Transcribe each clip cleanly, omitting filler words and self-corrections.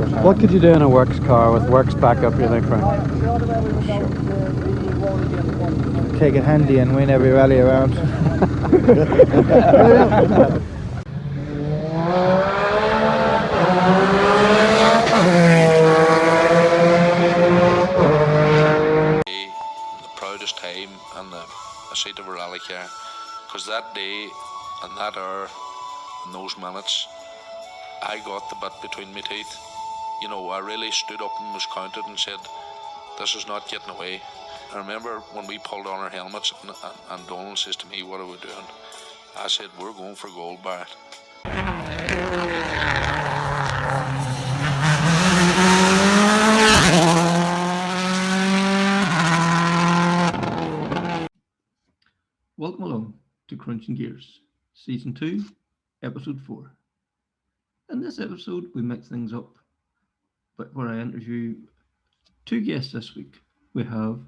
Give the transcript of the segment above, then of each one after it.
What could you do in a works car with works backup, you think, Frank? Take it handy and win every rally around. The proudest time in the seat of a rally car, because that day and that hour and those minutes I got the bit between my teeth. You know, I really stood up and was counted and said, this is not getting away. I remember when we pulled on our helmets and Donald says to me, what are we doing? I said, we're going for gold, Barrett. Welcome along to Krunching Gears, Season 2, Episode 4. In this episode, we mix things up, but where I interview two guests this week. We have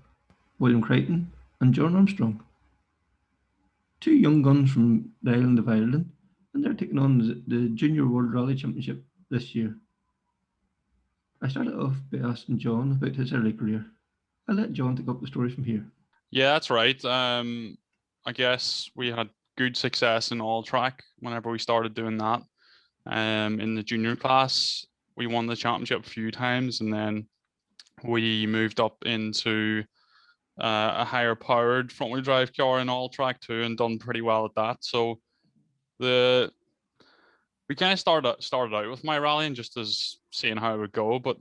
William Creighton and Jon Armstrong, two young guns from the island of Ireland, and they're taking on the Junior World Rally Championship this year. I started off by asking Jon about his early career. I'll let Jon take up the story from here. Yeah, that's right. I guess we had good success in all track whenever we started doing that. In the junior class, we won the championship a few times, and then we moved up into a higher powered front wheel drive car in all track too, and done pretty well at that. So we kind of started out with my rallying just as seeing how it would go, but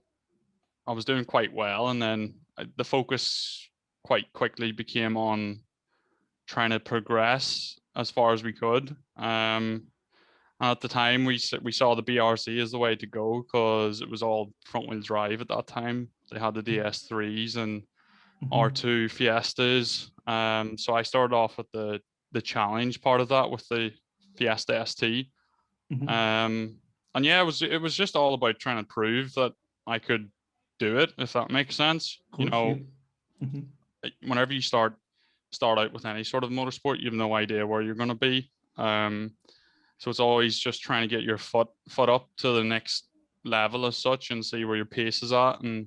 I was doing quite well, and then the focus quite quickly became on trying to progress as far as we could. At the time, we saw the BRC as the way to go because it was all front wheel drive at that time. They had the DS3s and R2 Fiestas. So I started off with the challenge part of that with the Fiesta ST. And yeah, it was just all about trying to prove that I could do it, if that makes sense. Course, you know, yeah. Whenever you start out with any sort of motorsport, you have no idea where you're going to be. So it's always just trying to get your foot up to the next level as such and see where your pace is at. And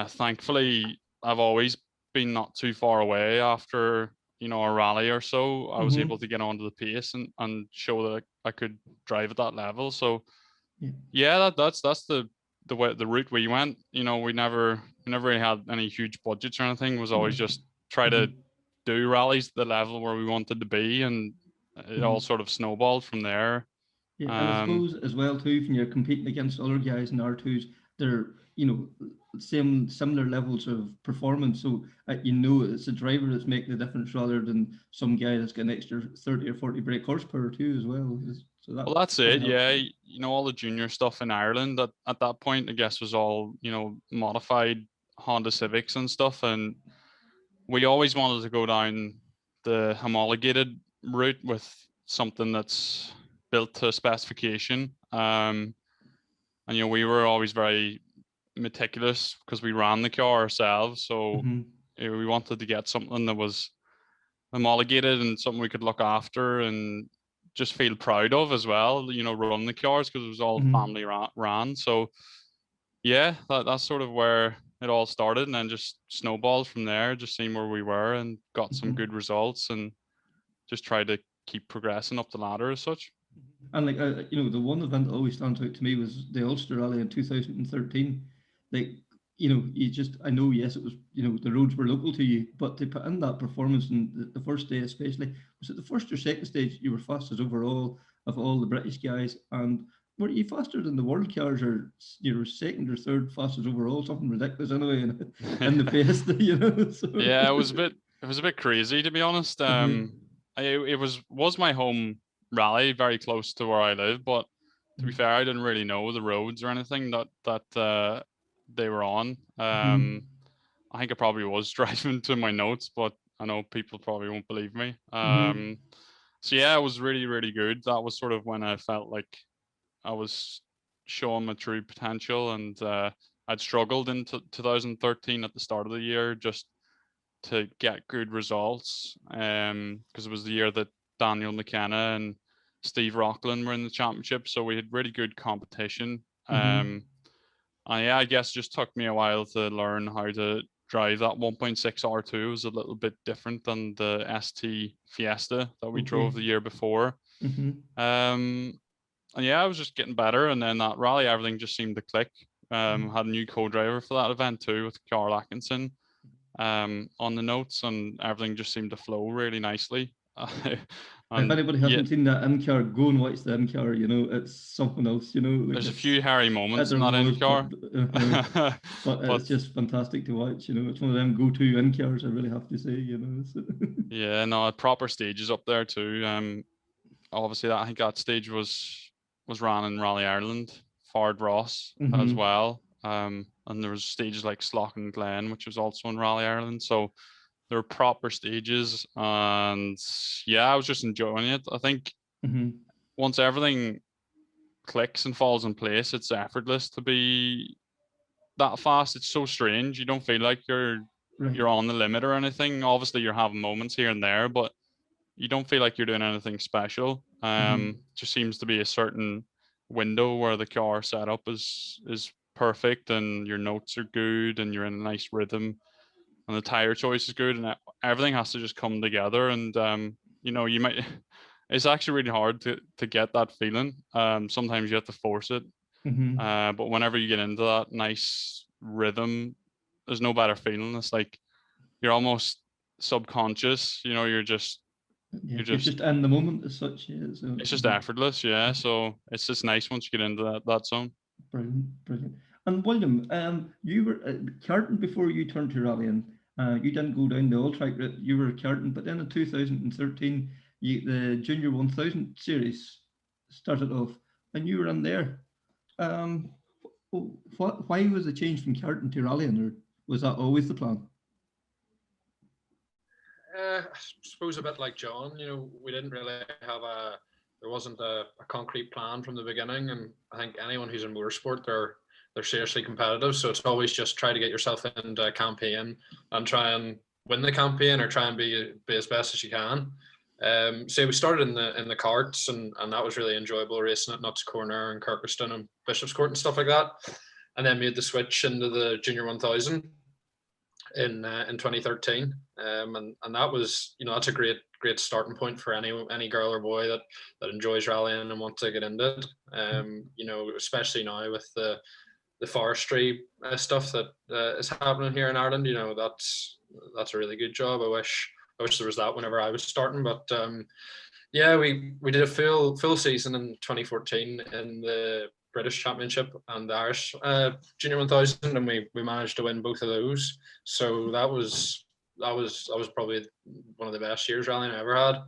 thankfully, I've always been not too far away after, a rally or so. I was able to get onto the pace and show that I could drive at that level. So yeah, that's the route we went. We never really had any huge budgets or anything. It was always just try to do rallies at the level where we wanted to be, and it all sort of snowballed from there. Yeah, and I suppose as well too, when you're competing against other guys in R2s, they're similar levels of performance. So it's the driver that's making the difference rather than some guy that's got an extra 30 or 40 brake horsepower too as well. Well, that's it. Yeah, all the junior stuff in Ireland at that point, I guess, was all modified Honda Civics and stuff, and we always wanted to go down the homologated route with something that's built to specification. And we were always very meticulous because we ran the car ourselves, so we wanted to get something that was homologated and something we could look after and just feel proud of as well, run the cars, because it was all family ran. So yeah, that's sort of where it all started, and then just snowballed from there, just seeing where we were and got some good results and just tried to keep progressing up the ladder as such. And the one event that always stands out to me was the Ulster Rally in 2013. I know, yes, it was, the roads were local to you, but to put in that performance in the first day especially, was it the first or second stage you were fastest overall of all the British guys? And were you faster than the world cars, or second or third fastest overall? Something ridiculous anyway in the Fiesta, So. Yeah, it was a bit crazy, to be honest. It was my home rally, very close to where I live, but to be fair, I didn't really know the roads or anything that they were on. I think I probably was driving to my notes, but I know people probably won't believe me. So yeah, it was really, really good. That was sort of when I felt like I was showing my true potential, and I'd struggled in 2013 at the start of the year just to get good results, because it was the year that Daniel McKenna and Steve Rockland were in the championship, so we had really good competition. yeah, I guess it just took me a while to learn how to drive that 1.6 R2. It was a little bit different than the ST Fiesta that we drove the year before. And yeah, I was just getting better, and then that rally, everything just seemed to click. Had a new co-driver for that event too, with Carl Atkinson on the notes, and everything just seemed to flow really nicely. If anybody hasn't seen that in-car, go and watch the in-car. You know, it's something else. You know, there's a few hairy moments in that in-car, but it's just fantastic to watch. You know, it's one of them go-to in-cars, I really have to say. You know, so. Yeah, no, proper stages up there too. Obviously, I think that stage was ran in Rally Ireland, Fard Ross as well. And there was stages like Slough and Glen, which was also in Rally Ireland. So there were proper stages, and yeah, I was just enjoying it. I think once everything clicks and falls in place, it's effortless to be that fast. It's so strange. You don't feel like you're on the limit or anything. Obviously, you're having moments here and there, but you don't feel like you're doing anything special. Just seems to be a certain window where the car setup is perfect, and your notes are good, and you're in a nice rhythm, and the tire choice is good, and everything has to just come together. And you know, you might it's actually really hard to get that feeling. Sometimes you have to force it. But whenever you get into that nice rhythm, there's no better feeling. It's like you're almost subconscious, you know, you're just in the moment as such. Yeah, so it's just effortless. Yeah, so it's just nice once you get into that zone. Brilliant. And William, you were karting before you turned to rallying. You didn't go down the all track route. You were karting, but then in 2013, the Junior 1000 series started off, and you were in there. Why was the change from karting to rallying, or was that always the plan? I suppose a bit like John, you know, we didn't really have there wasn't a concrete plan from the beginning, and I think anyone who's in motorsport, they're seriously competitive, so it's always just try to get yourself into a campaign and try and win the campaign, or try and be as best as you can. So we started in the karts, and that was really enjoyable, racing at Nuts Corner and Kirkeston and Bishopscourt and stuff like that, and then made the switch into the Junior 1000 in 2013, and that was, you know, that's a great starting point for any girl or boy that enjoys rallying and wants to get into it. You know, especially now with the forestry stuff that is happening here in Ireland. You know, that's a really good job. I wish there was that whenever I was starting, but yeah, we did a full season in 2014 in the British Championship and the Irish Junior 1000, and we managed to win both of those. So that was probably one of the best years rallying I ever had.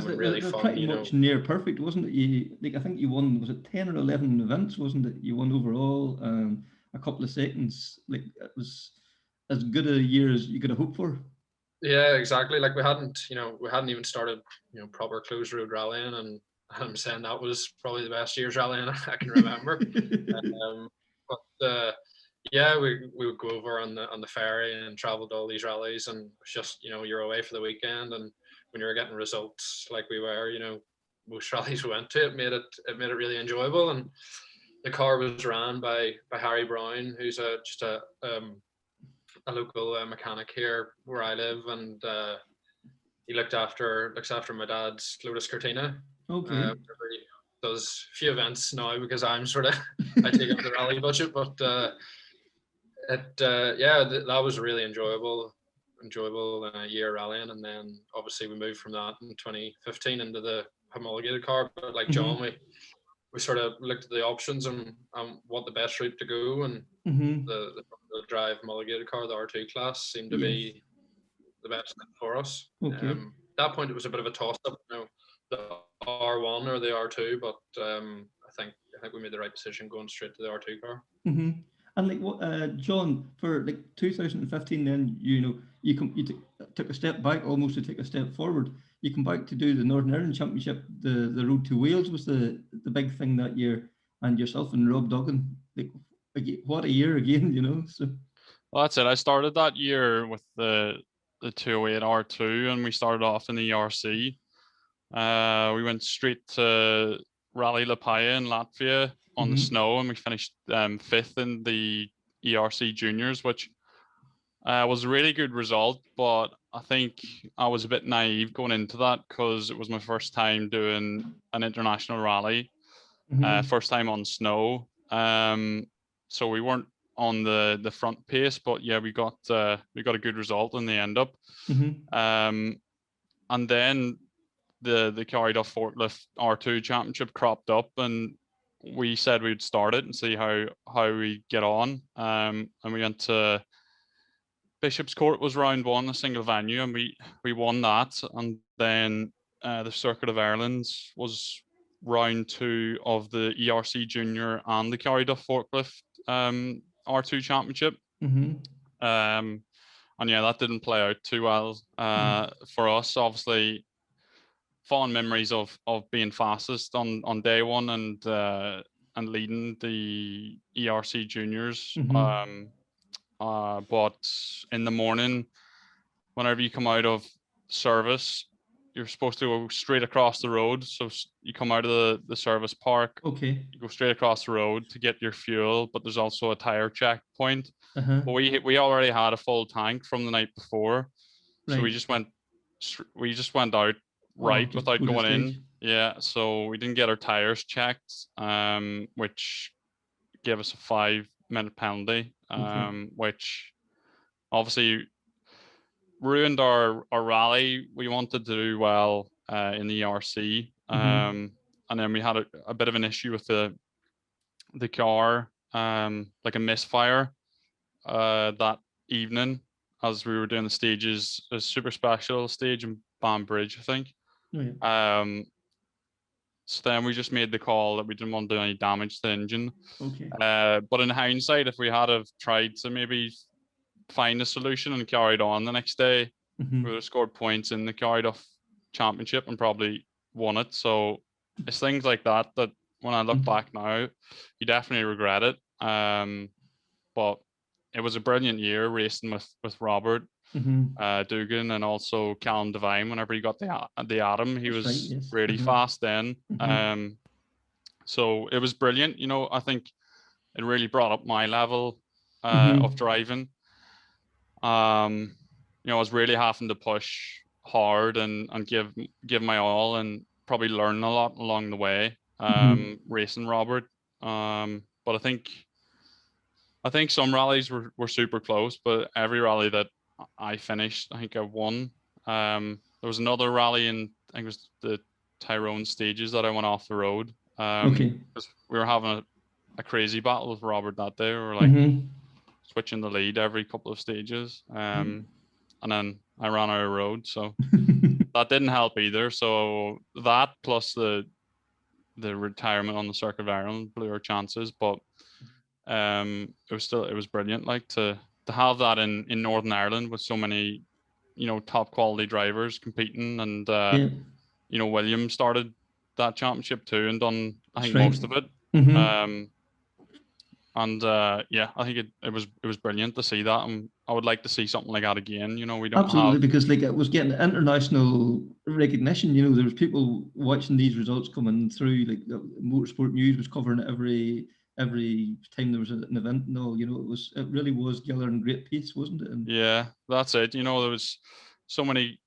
Really fun. Pretty much near perfect, wasn't it? I think you won, was it 10 or 11 events, wasn't it? You won overall, a couple of seconds. Like, it was as good a year as you could have hoped for. Yeah, exactly. Like we hadn't even started, you know, proper closed road rallying, and I'm saying that was probably the best year's rallying I can remember. But yeah, we would go over on the ferry and travel to all these rallies, and it's just, you know, you're away for the weekend, and when you're getting results like we were, you know, most rallies we went to, it made it really enjoyable. And the car was ran by Harry Brown, who's just a local mechanic here where I live, and he looks after my dad's Lotus Cortina. Okay. He does a few events now because I'm sort of I take up the rally budget, but that was a really enjoyable year rallying. And then obviously we moved from that in 2015 into the homologated car. But like John, we sort of looked at the options and what the best route to go, and the drive homologated car, the R2 class, seemed to be the best thing for us. Okay. At that point, it was a bit of a toss-up, you know, the R1 or the R2, but I think we made the right decision going straight to the R2 car. And like what, John, for like 2015, then, you know, you took a step back almost to take a step forward. You come back to do the Northern Ireland Championship. The road to Wales was the big thing that year, and yourself and Rob Duggan, like, what a year again, you know. So well, that's it. I started that year with the 208 R2, and we started off in the ERC. We went straight to Rally Liepāja in Latvia on the snow, and we finished 5th in the ERC Juniors, which was a really good result. But I think I was a bit naive going into that because it was my first time doing an international rally, first time on snow. So we weren't on the front pace, but yeah, we got a good result in the end up. And then the carried off forklift R2 championship cropped up, and we said we'd start it and see how we get on. And we went to Bishop's Court was round 1, a single venue, and we won that. And then the Circuit of Ireland was round 2 of the ERC Junior and the carried off forklift R2 championship. And yeah, that didn't play out too well for us. Obviously, fond memories of being fastest on day 1 and leading the ERC Juniors. But in the morning, whenever you come out of service, you're supposed to go straight across the road. So you come out of the service park, Okay. you go straight across the road to get your fuel, but there's also a tire checkpoint. But we already had a full tank from the night before, so we just went out right without going in. Yeah, so we didn't get our tires checked, which gave us a 5-minute penalty, which obviously ruined our rally. We wanted to do well in the ERC, and then we had a bit of an issue with the car, like a misfire that evening as we were doing the stages, a super special stage in Banbridge, I think. So then we just made the call that we didn't want to do any damage to the engine. But in hindsight, if we had have tried to maybe find a solution and carried on the next day, we would have scored points in the carried off championship and probably won it. So it's things like that when I look back now, you definitely regret it. But it was a brilliant year racing with Robert Dugan and also Callum Devine. Whenever he got the Atom, he was really fast then. So it was brilliant. You know, I think it really brought up my level of driving. You know, I was really having to push hard and give my all, and probably learn a lot along the way racing Robert. But I think some rallies were super close, but every rally that I finished, I think I won. There was another rally in, I think it was the Tyrone stages, that I went off the road. Because we were having a crazy battle with Robert that day. We were like switching the lead every couple of stages. And then I ran out of road, so that didn't help either. So that plus the retirement on the Circuit of Ireland blew our chances. But it was brilliant, like to have that in Northern Ireland with so many, you know, top quality drivers competing. And you know, William started that championship too and done, I think, most of it. And yeah, I think it was brilliant to see that, and I would like to see something like that again. You know, we don't because like it was getting international recognition. You know, there was people watching these results coming through. Like the Motorsport News was covering it every time there was an event and all. You know, it really was gathering great pace, wasn't it? And yeah, that's it. You know, there was so many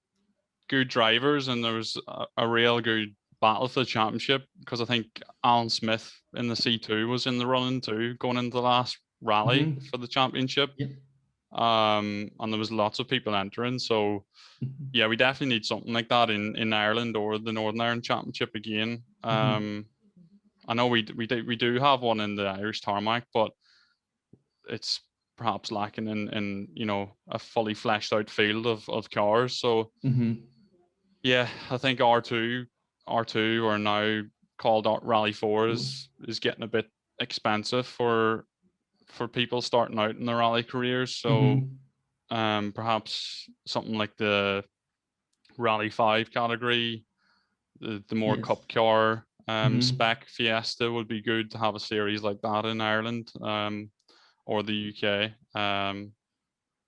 good drivers, and there was a real good battle for the championship, because I think Alan Smith in the C2 was in the running too, going into the last rally for the championship. And there was lots of people entering. So yeah, we definitely need something like that in Ireland or the Northern Ireland Championship again. I know we do have one in the Irish tarmac, but it's perhaps lacking in you know, a fully fleshed out field of cars. So yeah, I think R2 or now called Rally 4 is getting a bit expensive for people starting out in their rally careers. So perhaps something like the Rally 5 category, the more cup car spec Fiesta would be good to have a series like that in Ireland or the UK.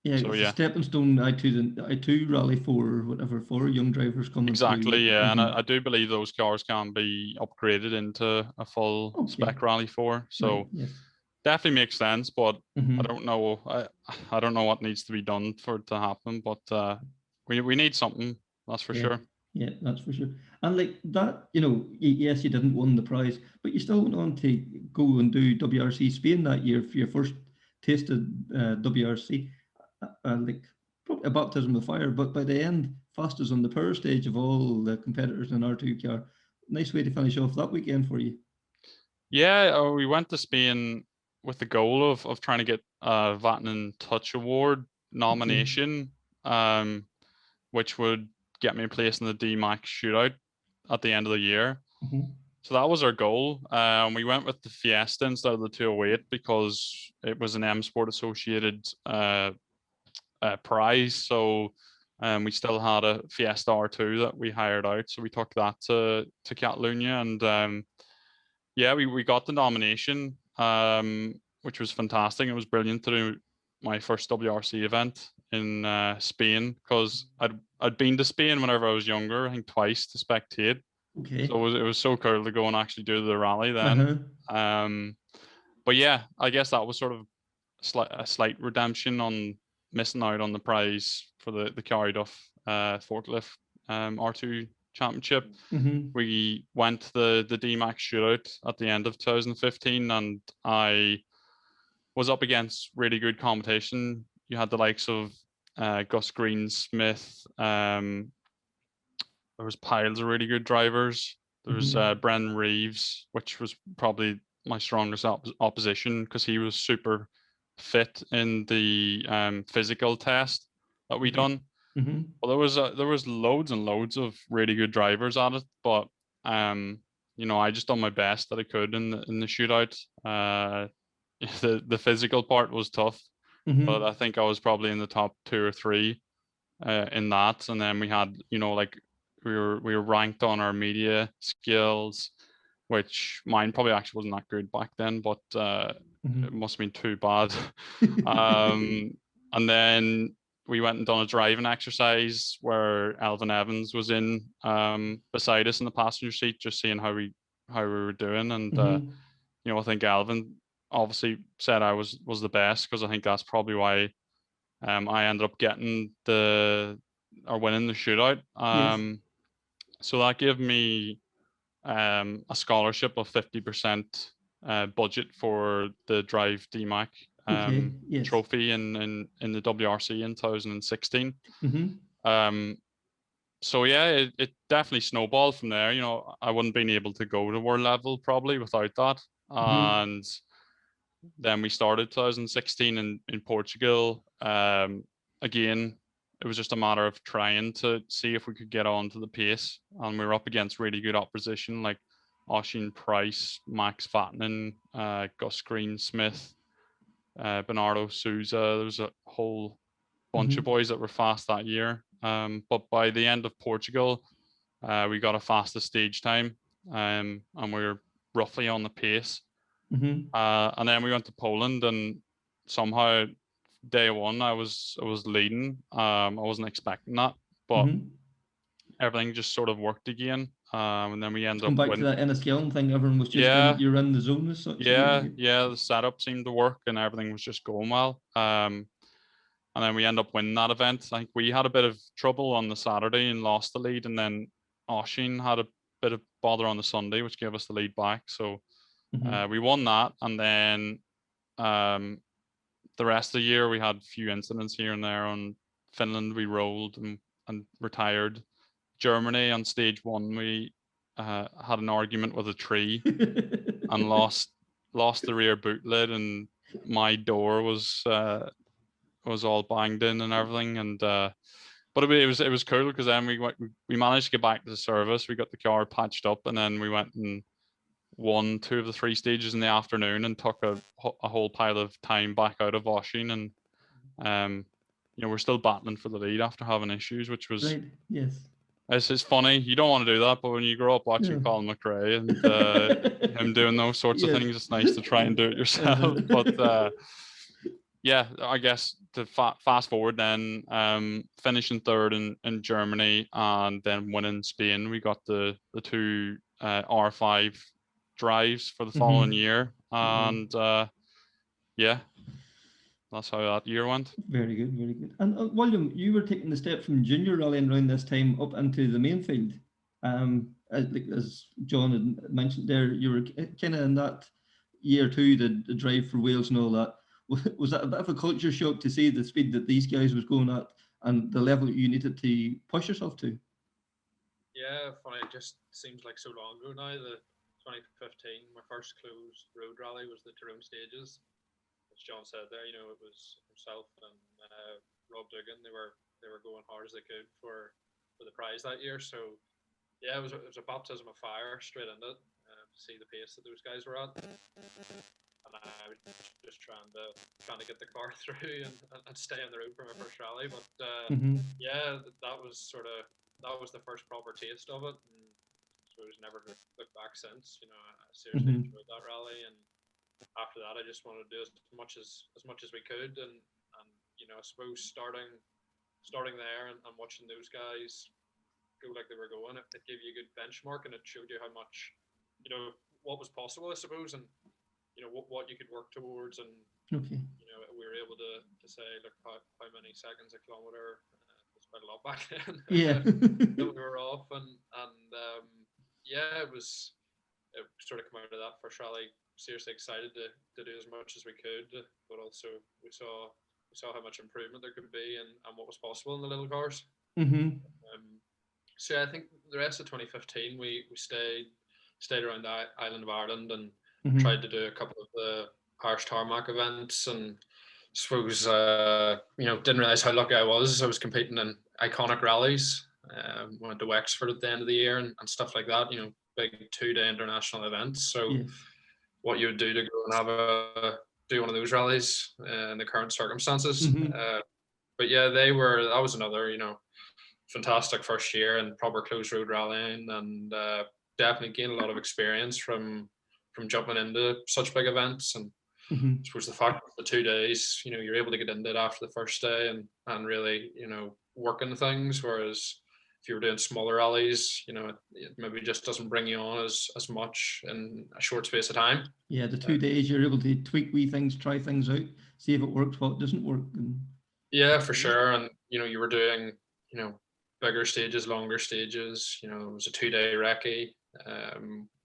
Yeah, So it's a yeah, stepping stone I2 Rally 4 or whatever for young drivers coming exactly. through. Yeah, and Mhm. I do believe those cars can be upgraded into a full Okay. spec Rally 4. So Right. Yes. definitely makes sense, but I Mhm. don't know. I don't know what needs to be done for it to happen, but we need something. That's for Yeah. sure. Yeah, that's for sure. And like that, yes, you didn't win the prize, but you still went on to go and do WRC Spain that year for your first taste of WRC. Like probably a baptism of fire, but by the end, fastest on the power stage of all the competitors in R2 car. Nice way to finish off that weekend for you. Yeah, we went to Spain with the goal of trying to get a Vatanen Touch Award nomination, which would get me a place in the DMAX shootout at the end of the year. Mhm. So that was our goal. We went with the Fiesta instead of the 208 because it was an M Sport associated prize. So we still had a Fiesta R2 that we hired out. So we took that to Catalonia, and yeah, we got the nomination, which was fantastic. It was brilliant to do my first WRC event in Spain because I'd been to Spain whenever I was younger, I think twice to spectate. Okay. So it was so cool to go and actually do the rally then. Uh-huh. But yeah, I guess that was sort of a slight redemption on missing out on the prize for the Carry Duff forklift R2 championship. Mhm. We went to the DMAX shootout at the end of 2015, and I was up against really good competition. You had the likes of Gus Greensmith. There was piles of really good drivers. There was Mhm. Brendan Reeves, which was probably my strongest opposition because he was super fit in the physical test that we done. Mhm. Well, there was loads and loads of really good drivers at it, but I just done my best that I could in the shootout. The physical part was tough, but Mhm. I think I was probably in the top 2 or 3 in that. And then we had, like we were ranked on our media skills, which mine probably actually wasn't that good back then, but it Mhm. must have been too bad. And then we went and done a driving exercise where Elvin Evans was in beside us in the passenger seat, just seeing how we were doing. And Mhm. I think Elvin obviously said I was the best because I think that's probably why I ended up getting or winning the shootout. Yes. So that gave me a scholarship of 50% budget for the Drive DMAC Okay. Yes. trophy in the WRC in 2016. Mhm. So yeah, it definitely snowballed from there. I wouldn't been able to go to world level probably without that. Mhm. And then we started 2016 in Portugal. Again, it was just a matter of trying to see if we could get on to the pace, and we were up against really good opposition like Oisin Price, Max Vatanen, Gus Greensmith, Bernardo Souza. There was a whole bunch of Mhm. boys that were fast that year. But by the end of Portugal, we got a fastest stage time, and we were roughly on the pace. Mhm. And then we went to Poland, and somehow day one I was leading. I wasn't expecting that, but Mhm. everything just sort of worked again. And then we ended Come up back to winning. that Enniskillen thing. Everyone was just Yeah, you're in the zone as such yeah, again. yeah. The setup seemed to work, and everything was just going well. And then we end up winning that event. I think we had a bit of trouble on the Saturday and lost the lead, and then Oisin had a bit of bother on the Sunday, which gave us the lead back. So Mhm. we won that, and then um, the rest of the year we had a few incidents here and there. On Finland we rolled and retired. Germany on stage one we had an argument with a tree and lost the rear boot lid, and my door was all banged in and everything. And but it was cool because then we managed to get back to the service. We got the car patched up, and then we went and won 2 of the 3 stages in the afternoon and took a whole pile of time back out of Oisin. And we're still battling for the lead after having issues, which was Right. Yes. it's funny. You don't want to do that, but when you grow up watching Yeah. Colin McRae and him doing those sorts of Yes. things, it's nice to try and do it yourself. Uh-huh. But yeah, I guess to fast forward then, finishing third in Germany and then winning Spain, we got the two R5 drives for the following year, and yeah, that's how that year went. Very good, very good. And William, you were taking the step from junior rallying around this time up into the main field. As John had mentioned there, you were kind of in that year too, the drive for Wales and all that. Was that a bit of a culture shock to see the speed that these guys was going at and the level that you needed to push yourself to? Yeah, funny. It just seems like so long ago now. The 2015, my first closed road rally was the Tyrone Stages. As John said there, it was himself and Rob Dugan. They were going hard as they could for the prize that year. So yeah, it was a baptism of fire straight into it, to see the pace that those guys were at. And I was just trying to get the car through and stay on the road for my first rally. But yeah, that was the first proper taste of it. And so I was never looked back since. I seriously enjoyed that rally, and after that, I just wanted to do as much as we could. And I suppose starting there and watching those guys go like they were going, it gave you a good benchmark, and it showed you how much, what was possible, I suppose, and what you could work towards. And we were able to say, look, how many seconds a kilometer, it's quite a lot back then. Yeah. that we were off, and yeah, it sort of come out of that first rally seriously excited to do as much as we could, but also we saw how much improvement there could be and what was possible in the little cars. So yeah, I think the rest of 2015 we stayed around the island of Ireland and tried to do a couple of the Irish tarmac events, and I suppose didn't realize how lucky I was. I was competing in iconic rallies. Went to Wexford at the end of the year and stuff like that. Big 2-day international events. So what you would do to go and do one of those rallies in the current circumstances. But yeah, that was another fantastic first year and proper closed road rallying, and definitely gained a lot of experience from jumping into such big events. And I suppose the fact that the 2 days, you're able to get into it after the first day and really, working things, whereas if you were doing smaller rallies, it maybe just doesn't bring you on as much in a short space of time. Yeah, the 2 days you're able to tweak wee things, try things out, see if it works, what doesn't work. Yeah, for sure. And you were doing bigger stages, longer stages. It was a 2-day recce.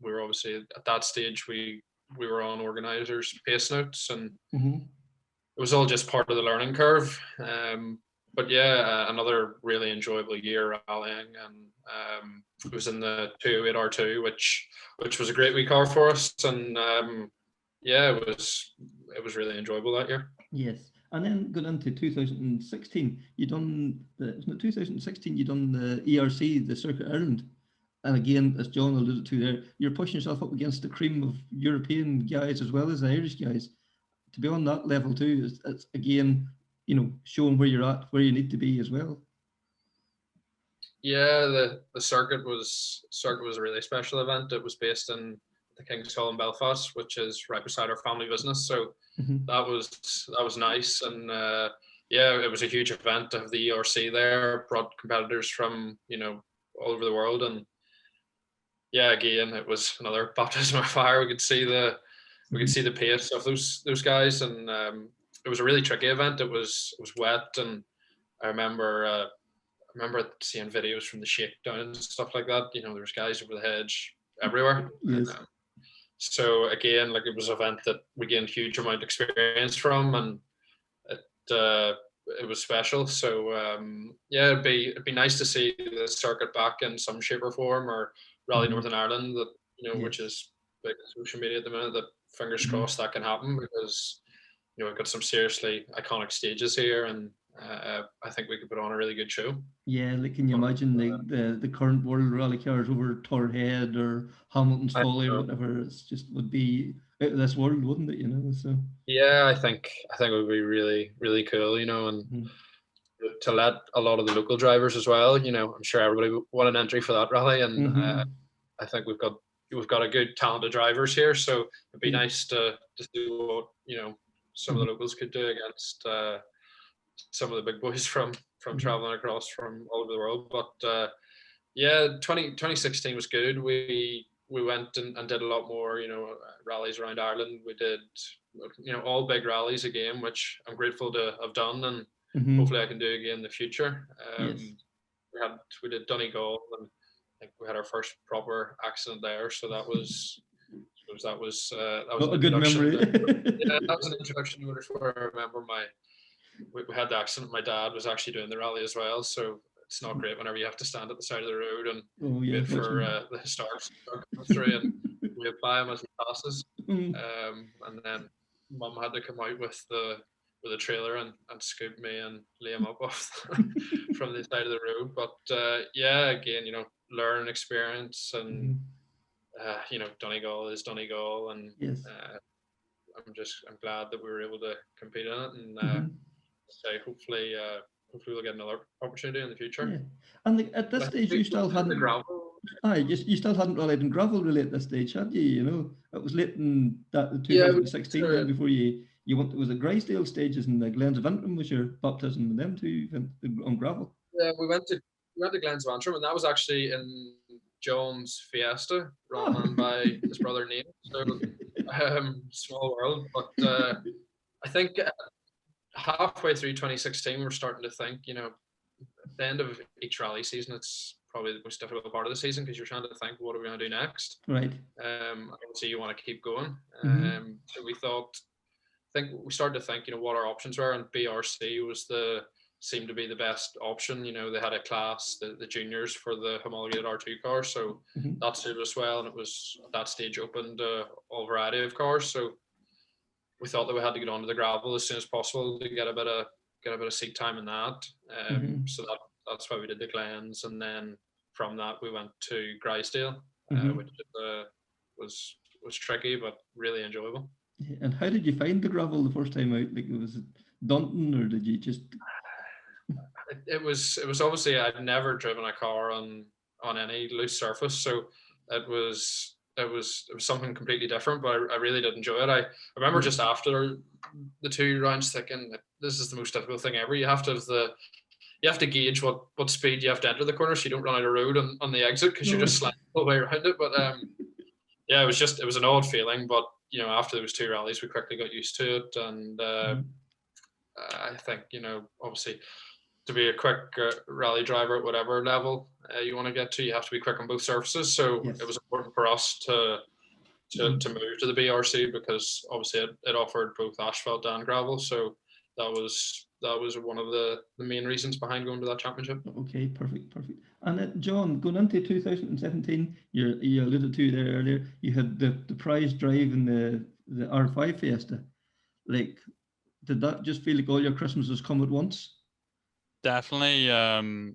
We were obviously at that stage we were on organisers' pace notes, and it was all just part of the learning curve. But yeah, another really enjoyable year rallying, and it was in the 208 R2, which was a great wee car for us, and yeah, it was really enjoyable that year. Yes, and then going into 2016, you done the 2016 you done the ERC, the Circuit Ireland, and again, as John alluded to there, you're pushing yourself up against the cream of European guys as well as the Irish guys. To be on that level too, it's again, showing where you're at, where you need to be as well. Yeah, the circuit was a really special event. It was based in the King's Hall in Belfast, which is right beside our family business. So that was nice, and yeah, it was a huge event to have the ERC there. Brought competitors from all over the world, and yeah, again, it was another baptism of fire. We could see the pace of those guys, and it was a really tricky event. It was wet, and I remember seeing videos from the shakedown and stuff like that. There was guys over the hedge everywhere. Yes. So again, it was an event that we gained huge amount of experience from, and it was special. So yeah, it'd be nice to see the circuit back in some shape or form, or Rally Northern Ireland, that which is big on social media at the minute. That fingers crossed that can happen, because we've got some seriously iconic stages here, and I think we could put on a really good show. Yeah, can you imagine the current world rally cars over Torhead or Hamilton's Folly or whatever? It's just would be out of this world, wouldn't it? So yeah, I think it would be really, really cool, and to let a lot of the local drivers as well. I'm sure everybody would want an entry for that rally, and I think we've got a good talented drivers here, so it'd be nice to see what some of the locals could do against some of the big boys from traveling across from all over the world. But yeah, 2016 was good. We went and did a lot more, rallies around Ireland. We did, all big rallies again, which I'm grateful to have done, and hopefully I can do again in the future. Yes. We did Donegal, and I think we had our first proper accident there. So that was a good memory. Yeah, that was an introduction where I remember we had the accident. My dad was actually doing the rally as well, so it's not great whenever you have to stand at the side of the road and wait for the historic to come through, and we apply him as he passes. And then Mum had to come out with a trailer and scoop me and lay him up off from the side of the road. But yeah, again, learn experience, and Donegal is Donegal, and Yes. I'm glad that we were able to compete in it, and hopefully we'll get another opportunity in the future. Yeah. And at this stage, you still hadn't. The gravel. You still hadn't rallied in gravel really at this stage, had you? It was late in that 2016 then before you went. Was it Grisdale stages and the Glens of Antrim was your baptism with them two on gravel? Yeah, we went to Glens of Antrim, and that was actually in John's Fiesta, run by his brother Neil. So small world, but I think halfway through 2016, we're starting to think, at the end of each rally season, it's probably the most difficult part of the season, because you're trying to think, what are we going to do next? Right. Obviously, you want to keep going. So we started to think, what our options were, and BRC seemed to be the best option. They had a class, the juniors, for the homologated R2 cars, so that suited us well, and it was at that stage open to all variety of cars. So we thought that we had to get onto the gravel as soon as possible to get a bit of seat time in that. So that's why we did the Glens, and then from that we went to Grisdale, which was tricky but really enjoyable. And how did you find the gravel the first time out? Was it daunting, or did you just? It was obviously, I'd never driven a car on any loose surface, so it was something completely different, but I really did enjoy it. I remember just after the 2 rounds thinking, this is the most difficult thing ever. You have to gauge what speed you have to enter the corner so you don't run out of road on the exit, because you're just sliding the way around it. But yeah, it was an odd feeling, but after those 2 rallies, we quickly got used to it, and I think obviously, to be a quick rally driver at whatever level you want to get to, you have to be quick on both surfaces. So It was important for us to move to the BRC, because obviously it offered both asphalt and gravel. So that was one of the main reasons behind going to that championship. Okay, perfect. And John, going into 2017, you alluded to there earlier, you had the prize drive in the R5 Fiesta. Did that just feel like all your Christmases come at once? Definitely. To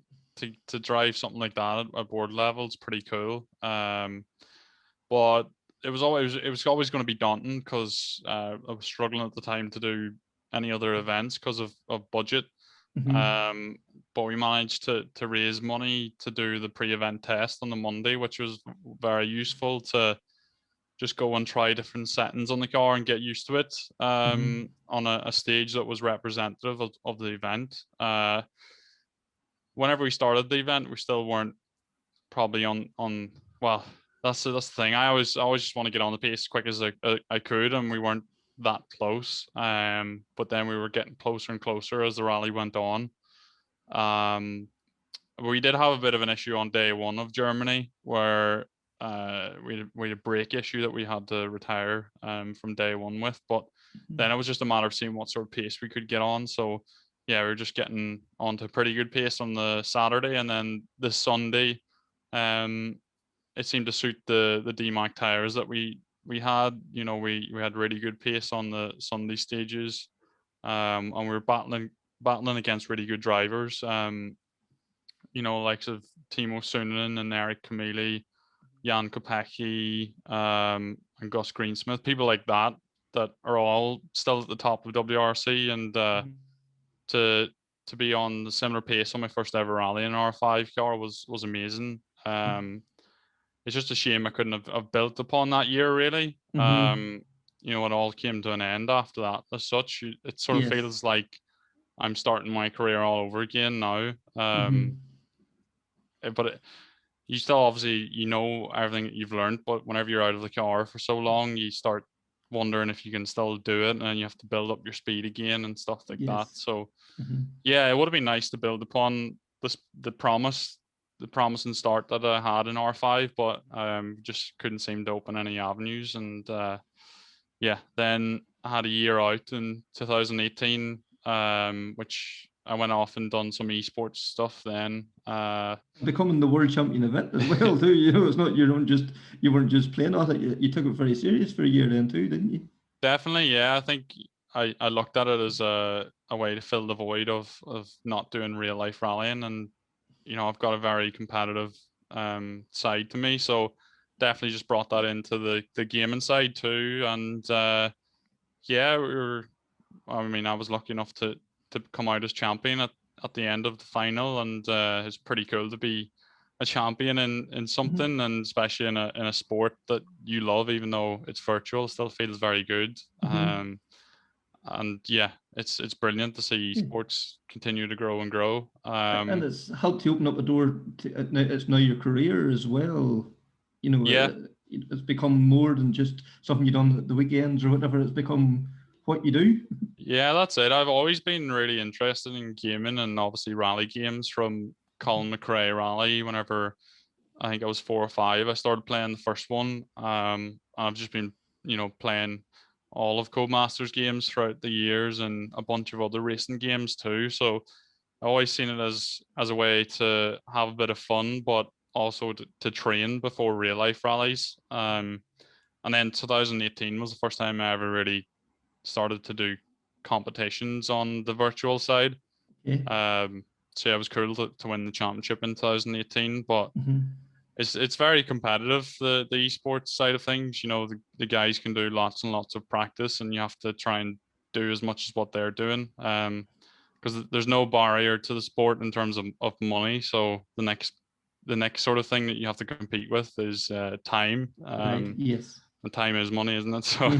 drive something like that at board level is pretty cool. But it was always going to be daunting, because I was struggling at the time to do any other events because of budget. But we managed to raise money to do the pre-event test on the Monday, which was very useful to just go and try different settings on the car and get used to it on a stage that was representative of the event. Whenever we started the event, we still weren't probably on well, that's the thing. I always just want to get on the pace as quick as I could, and we weren't that close. But then we were getting closer and closer as the rally went on. We did have a bit of an issue on day 1 of Germany, where we had a brake issue that we had to retire from day 1 with, but then it was just a matter of seeing what sort of pace we could get on. So yeah, we were just getting onto a pretty good pace on the Saturday, and then the Sunday, it seemed to suit the DMAC tires that we had. We had really good pace on the Sunday stages, and we were battling against really good drivers. Likes of Timo Sunonen and Eric Camilli, Jan Kopecky, and Gus Greensmith, people like that are all still at the top of WRC, and to be on the similar pace on my first ever rally in an R5 car was amazing. It's just a shame I couldn't have built upon that year, really. it all came to an end after that. As such, it sort of Yes. feels like I'm starting my career all over again now. But you still obviously everything that you've learned, but whenever you're out of the car for so long, you start wondering if you can still do it, and you have to build up your speed again and stuff like that. So yeah, it would have been nice to build upon the promising start that I had in R5, but just couldn't seem to open any avenues. And yeah, then I had a year out in 2018, which I went off and done some esports stuff then. Becoming the world champion event as well too. It's not you weren't just playing at it. You took it very serious for a year then too, didn't you? Definitely, yeah. I think I looked at it as a way to fill the void of not doing real life rallying, and I've got a very competitive side to me, so definitely just brought that into the gaming side too. And yeah, I was lucky enough to come out as champion at the end of the final, and it's pretty cool to be a champion in something, and especially in a sport that you love, even though it's virtual, still feels very good. And yeah, it's brilliant to see esports continue to grow and grow. And it's helped you open up a door to it's now your career as well. Yeah. It's become more than just something you done at the weekends or whatever. It's become what you do. Yeah, that's it. I've always been really interested in gaming, and obviously rally games from Colin McRae Rally. Whenever I think I was 4 or 5, I started playing the first one. I've just been, playing all of Codemasters games throughout the years, and a bunch of other racing games too. So I always seen it as a way to have a bit of fun, but also to train before real life rallies. And then 2018 was the first time I ever really started to do competitions on the virtual side. So yeah, it was cool to win the championship in 2018, but it's very competitive, the esports side of things. The guys can do lots and lots of practice, and you have to try and do as much as what they're doing, because there's no barrier to the sport in terms of money. So the next sort of thing that you have to compete with is time. Right. Yes. And time is money, isn't it? So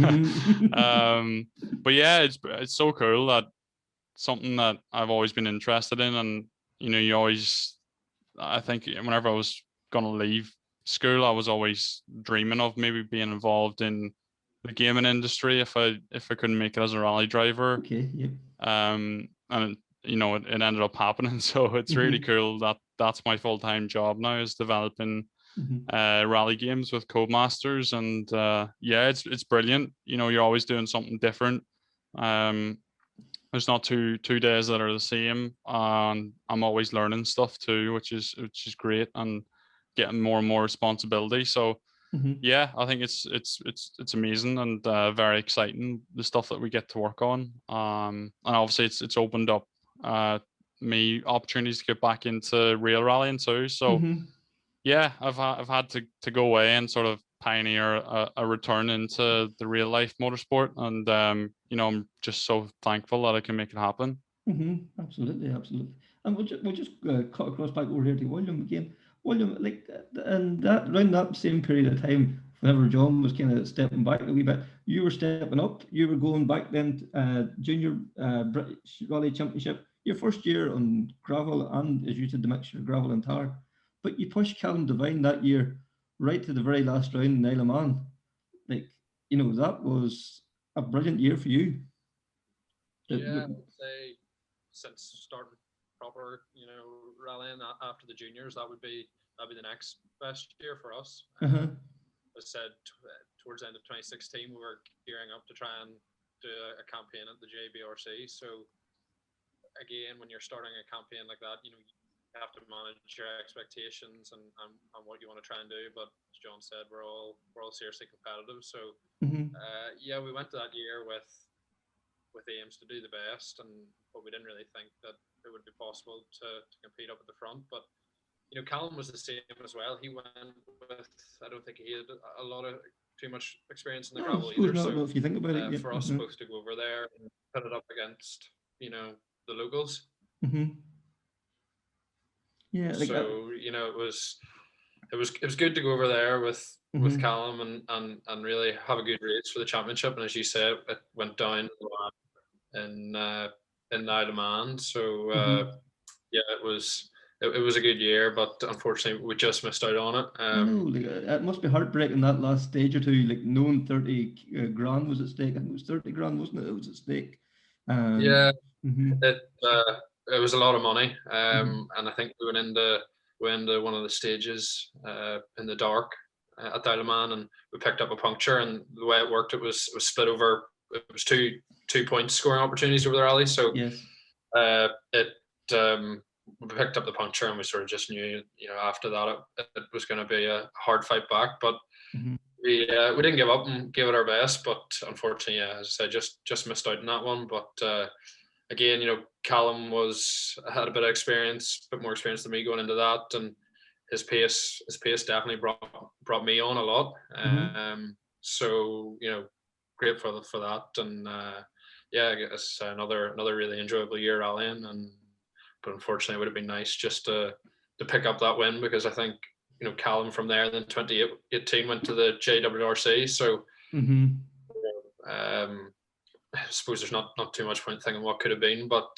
but yeah, it's so cool that something that I've always been interested in, and I think whenever I was gonna leave school, I was always dreaming of maybe being involved in the gaming industry if I couldn't make it as a rally driver. Okay. Yep. And it ended up happening. So it's really cool that that's my full-time job now, is developing rally games with Codemasters. And yeah, it's brilliant. You're always doing something different. There's not two days that are the same, and I'm always learning stuff too, which is great, and getting more and more responsibility. So yeah, I think it's amazing and very exciting, the stuff that we get to work on. And obviously it's opened up me opportunities to get back into real rallying too. So yeah, I've had to go away and sort of pioneer a return into the real life motorsport, and I'm just so thankful that I can make it happen. Absolutely. And we'll just cut across back over here to William again. William, and that around that same period of time, whenever John was kind of stepping back a wee bit, you were stepping up. You were going back then, Junior British Rally Championship, your first year on gravel, and as you said, the mixture of gravel and tar. But you pushed Callum Devine that year right to the very last round in Isle of Man. That was a brilliant year for you. Yeah, I would say since starting proper, rallying after the juniors, that'd be the next best year for us. As I said, towards the end of 2016, we were gearing up to try and do a campaign at the JWRC. So again, when you're starting a campaign like that, you have to manage your expectations and what you want to try and do. But as John said, we're all seriously competitive. So yeah, we went to that year with aims to do the best, but we didn't really think that it would be possible to compete up at the front. But Callum was the same as well. He went with, I don't think he had a lot of too much experience in the gravel either. So if you think about it, for us both to go over there and put it up against the locals. Yeah. So it was it was good to go over there with Mhm. Callum and really have a good race for the championship. And as you say, it went down in Isle of Man. So yeah, it was a good year, but unfortunately we just missed out on it. I know, like it must be heartbreaking that last stage or two, like knowing 30 grand was at stake. I think it was 30 grand, wasn't it? It was at stake. Yeah, mhm, it was a lot of money, mhm. and I think we went into one of the stages in the dark at Isle of Man, and we picked up a puncture. And the way it worked, it was split over. It was two point scoring opportunities over the rally. So Yes. it we picked up the puncture, and we sort of just knew, after that it was going to be a hard fight back. But Mhm. we didn't give up and gave it our best. But unfortunately, yeah, as I said, just missed out on that one. But again, Callum had a bit of experience, a bit more experience than me going into that, and his pace definitely brought me on a lot. So great for that, and yeah, I guess another really enjoyable year rallying, but unfortunately, it would have been nice just to pick up that win, because I think Callum from there, then 2018 went to the JWRC, so I suppose there's not too much point thinking what could have been, but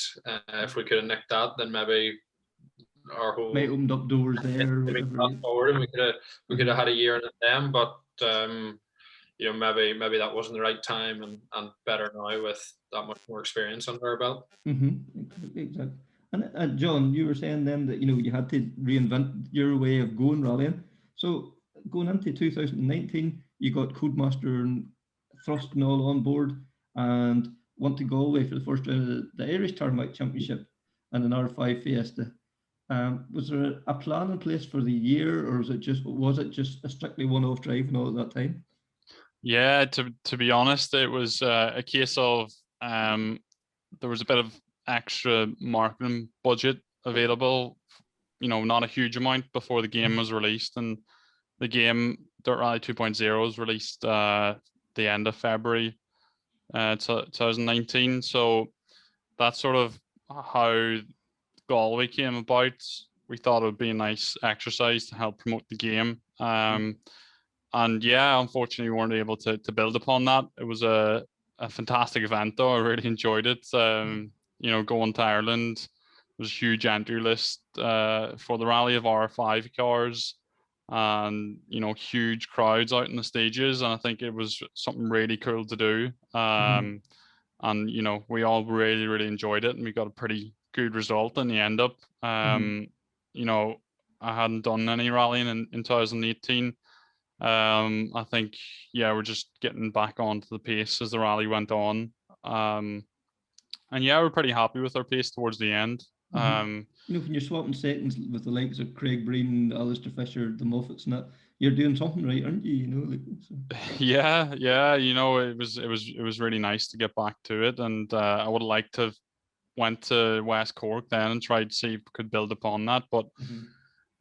if we could have nicked that, then maybe our whole Might opened up doors there or whatever. forward, and we could have had a year in it then. But maybe that wasn't the right time, and better now with that much more experience under our belt. Exactly. And John, you were saying then that you had to reinvent your way of going rallying. So going into 2019, you got Codemaster and Thrust and all on board, and went to Galway for the first round of the Irish Turnpike Championship and an R5 Fiesta. Was there a plan in place for the year, or was it just a strictly one-off drive and all at that time? Yeah, to be honest, it was a case of there was a bit of extra marketing budget available, not a huge amount before the game was released, and the game Dirt Rally 2.0 was released the end of February 2019. So that's sort of how Galway came about. We thought it would be a nice exercise to help promote the game. And yeah, unfortunately, we weren't able to build upon that. It was a fantastic event, though. I really enjoyed it. Going to Ireland was a huge entry list for the rally of R5 cars, and huge crowds out in the stages. And I think it was something really cool to do. And we all really, really enjoyed it, and we got a pretty good result in the end up. I hadn't done any rallying in 2018. I think, we're just getting back onto the pace as the rally went on. And yeah, we're pretty happy with our pace towards the end. When you're swapping seconds with the likes of Craig Breen, Alistair Fisher, the Moffats and that, you're doing something right, aren't you? So. Yeah. It was really nice to get back to it, and I would have liked to have went to West Cork then and tried to see if we could build upon that, but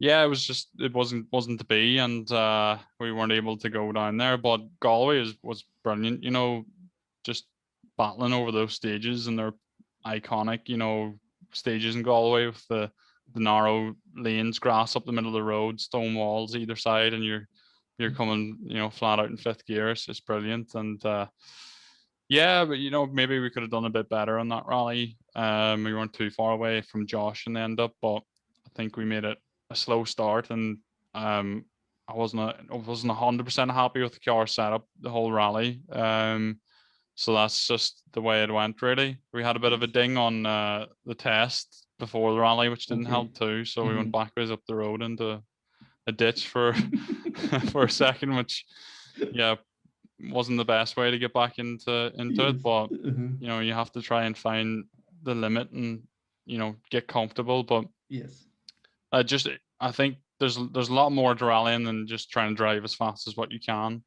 yeah, it wasn't to be, and we weren't able to go down there. But Galway was brilliant, just battling over those stages, and they're iconic, stages in Galway with the narrow lanes, grass up the middle of the road, stone walls either side, and you're coming, flat out in fifth gear. It's brilliant, and yeah, but maybe we could have done a bit better on that rally. We weren't too far away from Josh in the end up, but I think we made it a slow start, and I wasn't 100% happy with the car setup the whole rally. So that's just the way it went, really. We had a bit of a ding on the test before the rally, which didn't help too. So we went backwards up the road into a ditch for for a second, which wasn't the best way to get back into it. But you have to try and find the limit and get comfortable. But I think there's a lot more to rallying than just trying to drive as fast as what you can.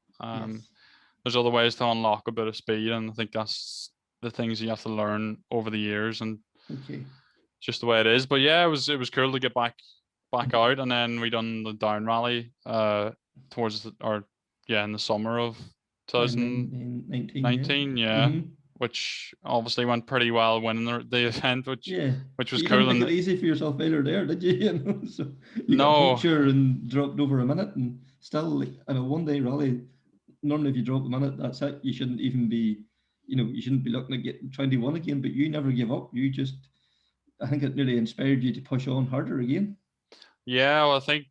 There's other ways to unlock a bit of speed, and I think that's the things you have to learn over the years, and just the way it is. But yeah, it was cool to get back out, and then we done the down rally in the summer of 2019. which obviously went pretty well winning the event, which was you cool. didn't make it easy for yourself either there, did you? You know, so you got a No, puncture and dropped over a minute, and still, like, in a one-day rally, normally if you drop a minute, that's it. You shouldn't even be, you shouldn't be looking at trying to win again. But you never give up. You just, I think it really inspired you to push on harder again. Yeah, well, I think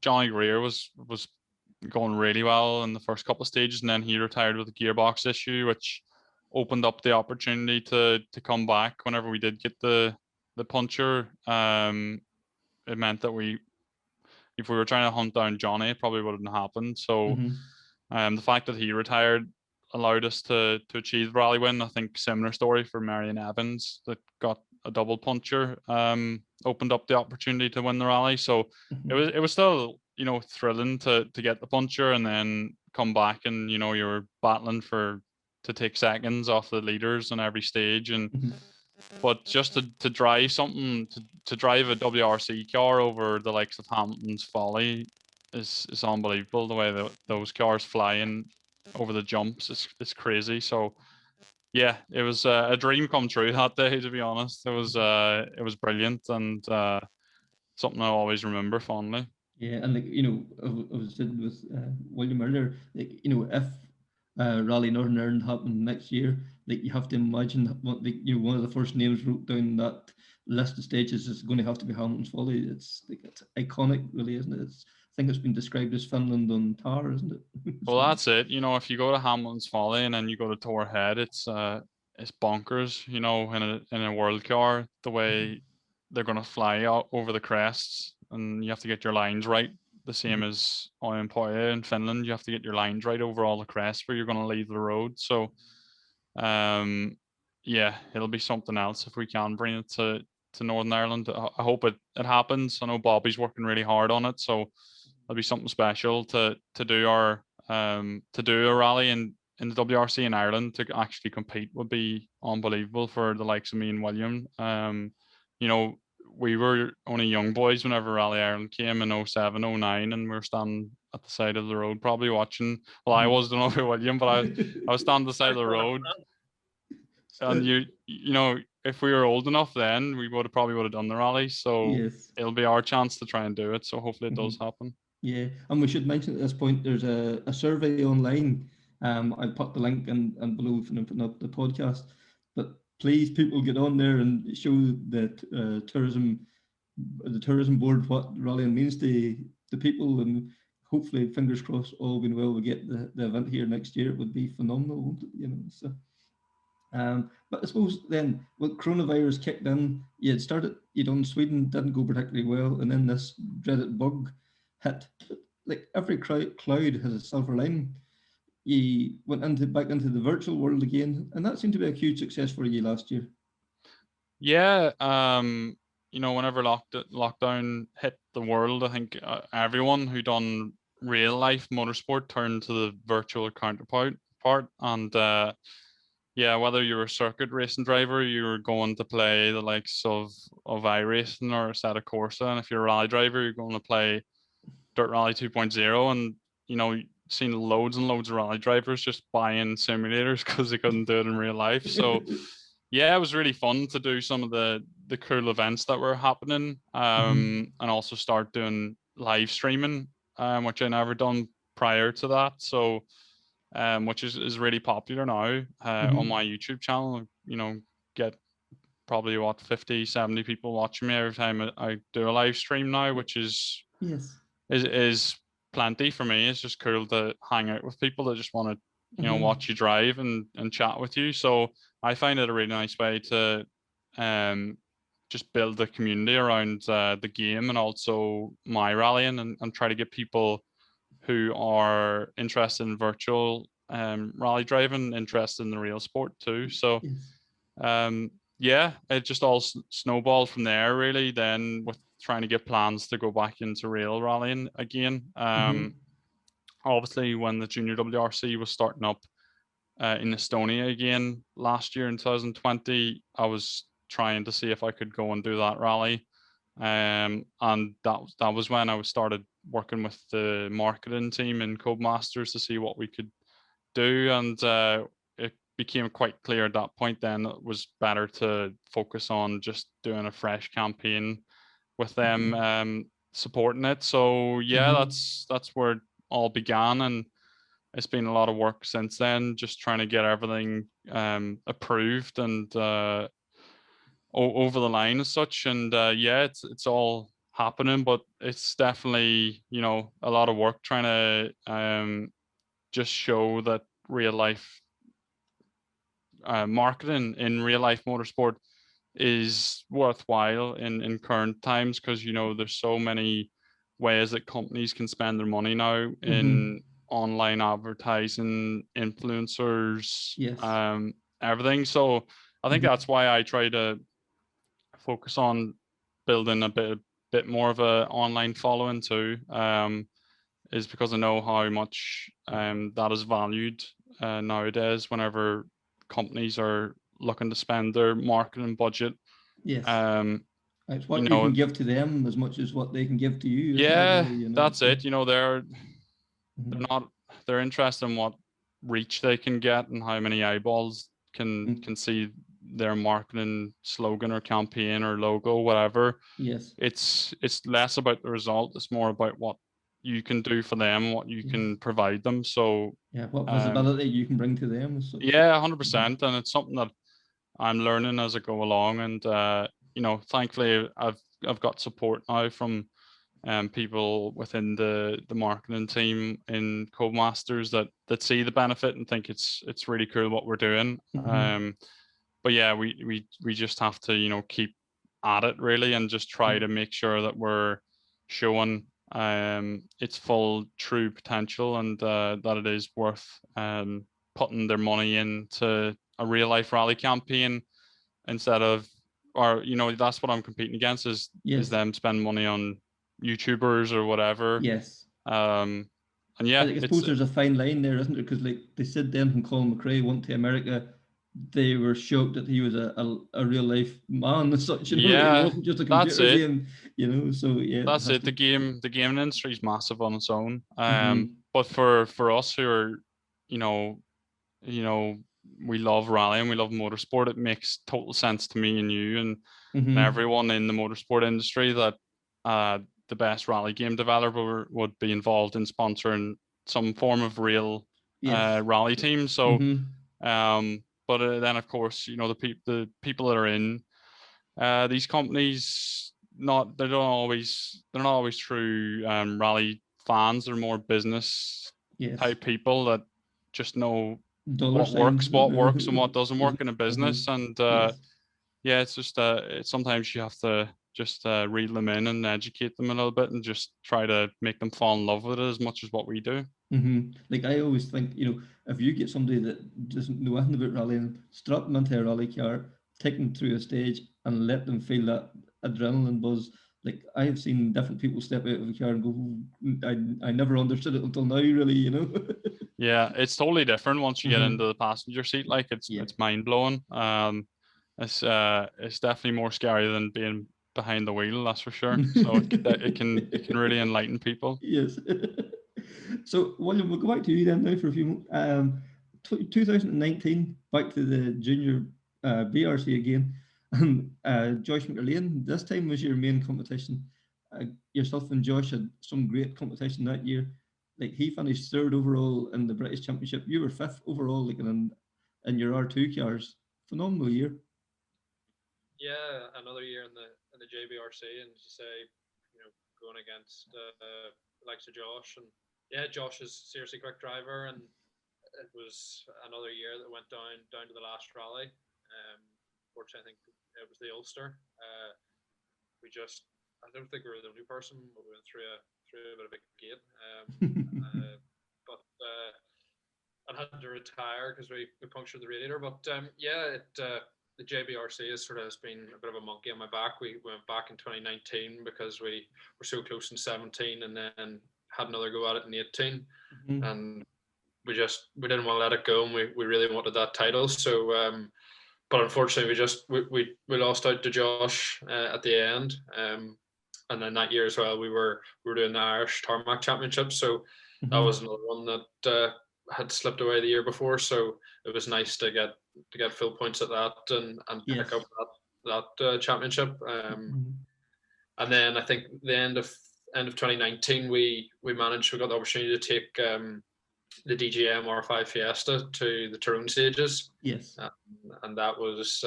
Johnny Greer was going really well in the first couple of stages, and then he retired with a gearbox issue, which opened up the opportunity to come back whenever we did get the puncture. It meant that if we were trying to hunt down Johnny, it probably wouldn't happened. So the fact that he retired allowed us to achieve the rally win. I think similar story for Marion Evans that got a double puncture, opened up the opportunity to win the rally. So it was still thrilling to get the puncture and then come back, and you were battling to take seconds off the leaders on every stage, and but just to drive something, to drive a WRC car over the likes of Hamilton's Folly is unbelievable. The way that those cars fly in over the jumps is crazy. So yeah, it was a dream come true that day, to be honest. It was brilliant, and something I always remember fondly. Yeah, and I was sitting with William earlier. If Rally Northern Ireland happened next year, you have to imagine what one of the first names wrote down that list of stages is going to have to be Hamilton's Folly. It's iconic, really, isn't it? I think it's been described as Finland on tar, isn't it? Well, that's it. If you go to Hamilton's Folly and then you go to Tor Head, it's bonkers. In a world car, the way they're going to fly out over the crests, and you have to get your lines right. The same as Olympia in Finland, you have to get your lines right over all the crests where you're going to leave the road. So, yeah, it'll be something else if we can bring it to Northern Ireland. I hope it happens. I know Bobby's working really hard on it, so it'll be something special to do a rally in the WRC in Ireland. To actually compete would be unbelievable for the likes of me and William. We were only young boys whenever Rally Ireland came in 07, 09, and we were standing at the side of the road probably watching. Well, I was, don't know about William, but I was standing at the side of the road. And if we were old enough then, we probably would have done the rally. So it'll be our chance to try and do it. So hopefully it does happen. Yeah, and we should mention at this point there's a survey online. I put the link in below when I'm putting up the podcast. But please, people, get on there and show that the tourism board what rallying means to the people, and hopefully, fingers crossed, all being well, we get the event here next year. It would be phenomenal, won't it? So. But I suppose then, when coronavirus kicked in, you done Sweden, didn't go particularly well, and then this dreaded bug hit. Like every cloud has a silver lining. You went back into the virtual world again, and that seemed to be a huge success for you last year. Yeah, whenever lockdown hit the world, I think everyone who done real life motorsport turned to the virtual counterpart, and yeah, whether you're a circuit racing driver, you're going to play the likes of iRacing or Assetto Corsa, and if you're a rally driver, you're going to play Dirt Rally 2.0, and seen loads and loads of rally drivers just buying simulators because they couldn't do it in real life. So yeah, it was really fun to do some of the cool events that were happening, and also start doing live streaming, which I never done prior to that. So which is really popular now on my YouTube channel. Get probably 50, 70 people watching me every time I do a live stream now, which is plenty for me. It's just cool to hang out with people that just want to watch you drive and chat with you. So I find it a really nice way to just build a community around the game and also my rallying, and try to get people who are interested in virtual rally driving interested in the real sport too. So yeah, it just all snowballed from there really, then with trying to get plans to go back into real rallying again. Obviously when the Junior WRC was starting up in Estonia again last year in 2020, I was trying to see if I could go and do that rally, and that was when I started working with the marketing team in Codemasters to see what we could do, and it became quite clear at that point then it was better to focus on just doing a fresh campaign with them supporting it. So yeah, that's where it all began, and it's been a lot of work since then, just trying to get everything approved and over the line as such. And yeah, it's all happening, but it's definitely, you know, a lot of work trying to just show that real life marketing in real life motorsport is worthwhile in current times, because you know there's so many ways that companies can spend their money now in online advertising, influencers, Yes. everything. So I think that's why I try to focus on building a bit more of a online following too, is because I know how much that is valued nowadays whenever companies are looking to spend their marketing budget. Yes. It's what you you know, can give to them as much as what they can give to you. isn't it, yeah, really, you know? that's it. You know, they're Mhm. they're interested in what reach they can get and how many eyeballs can see their marketing slogan or campaign or logo, whatever. Yes. It's less about the result, it's more about what you can do for them, what you can provide them. So Yeah, what visibility you can bring to them. So. yeah, 100%. And it's something that I'm learning as I go along. And you know, thankfully I've got support now from people within the marketing team in Codemasters that see the benefit and think it's really cool what we're doing. But yeah, we just have to, you know, keep at it really, and just try to make sure that we're showing its full true potential, and that it is worth putting their money into a real life rally campaign instead of, or you know, that's what I'm competing against is them spend money on YouTubers or whatever. Yes. And yeah, I suppose there's a fine line there, isn't there? Because like they said then when Colin McRae went to America, they were shocked that he was a real life man as such. You know, yeah, he wasn't just a that's computer it. game. You know, so yeah. That's it. The gaming industry is massive on its own. Mhm. But for us who are, you know, we love rallying, we love motorsport. It makes total sense to me and you and everyone in the motorsport industry that the best rally game developer would be involved in sponsoring some form of real rally team. So, but then of course, you know, the people that are in these companies, they're not always true rally fans. They're more business type people that just know what works and what doesn't work in a business. And yeah, it's just sometimes you have to just reel them in and educate them a little bit and just try to make them fall in love with it as much as what we do. Like I always think, you know, if you get somebody that doesn't know anything about rallying, strap them into a rally car, take them through a stage and let them feel that adrenaline buzz. Like I have seen different people step out of a car and go, I never understood it until now, really, you know. Yeah, it's totally different once you get into the passenger seat. Like it's mind blowing. It's definitely more scary than being behind the wheel, that's for sure. So it can really enlighten people. Yes. So William, we'll go back to you then now for a few 2019, back to the Junior WRC again. Josh McLean, this time was your main competition. Yourself and Josh had some great competition that year. Like he finished third overall in the British Championship. You were fifth overall, like in your R2 cars. Phenomenal year. Yeah, another year in the JWRC, and as you say, you know, going against the likes of Josh, and yeah, Josh is seriously quick driver, and it was another year that went down to the last rally. Fortunately, I think it was the Ulster. I don't think we were the only person, but we went through a bit of a gate. But I had to retire because we punctured the radiator. But yeah, the JWRC has been a bit of a monkey on my back. We went back in 2019 because we were so close in 17 and then had another go at it in 18. And we didn't want to let it go, and we really wanted that title. So but unfortunately we lost out to Josh at the end. And then that year as well, we were doing the Irish Tarmac Championship. So that was another one that had slipped away the year before. So it was nice to get full points at that and Yes. pick up that championship. And then I think the end of 2019, we got the opportunity to take the DJM R5 Fiesta to the Tyrone stages. Yes. And that was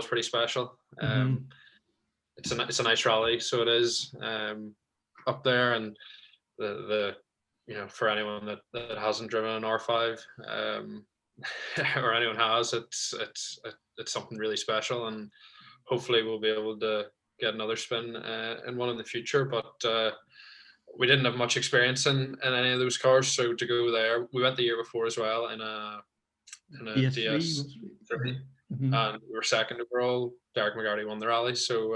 pretty special. Mm-hmm. It's a nice rally, so it is up there, and the for anyone that hasn't driven an R5 or anyone has, it's something really special, and hopefully we'll be able to get another spin in one in the future. But we didn't have much experience in any of those cars, so to go there, we went the year before as well in a DS3, and we were second overall. Derek McGarty won the rally, so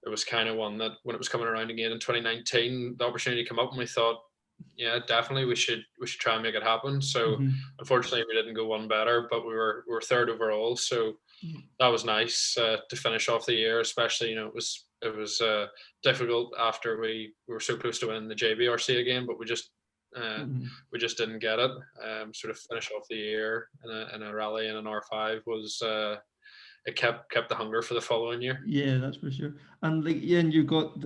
it was kind of one that when it was coming around again in 2019, the opportunity came up, and we thought, yeah, definitely we should try and make it happen. So unfortunately, we didn't go one better, but we were third overall, so that was nice to finish off the year. Especially, it was difficult after we were so close to winning the JWRC again, but we just didn't get it. Sort of finish off the year in a rally in an R5 was it kept the hunger for the following year. Yeah, that's for sure. And and you got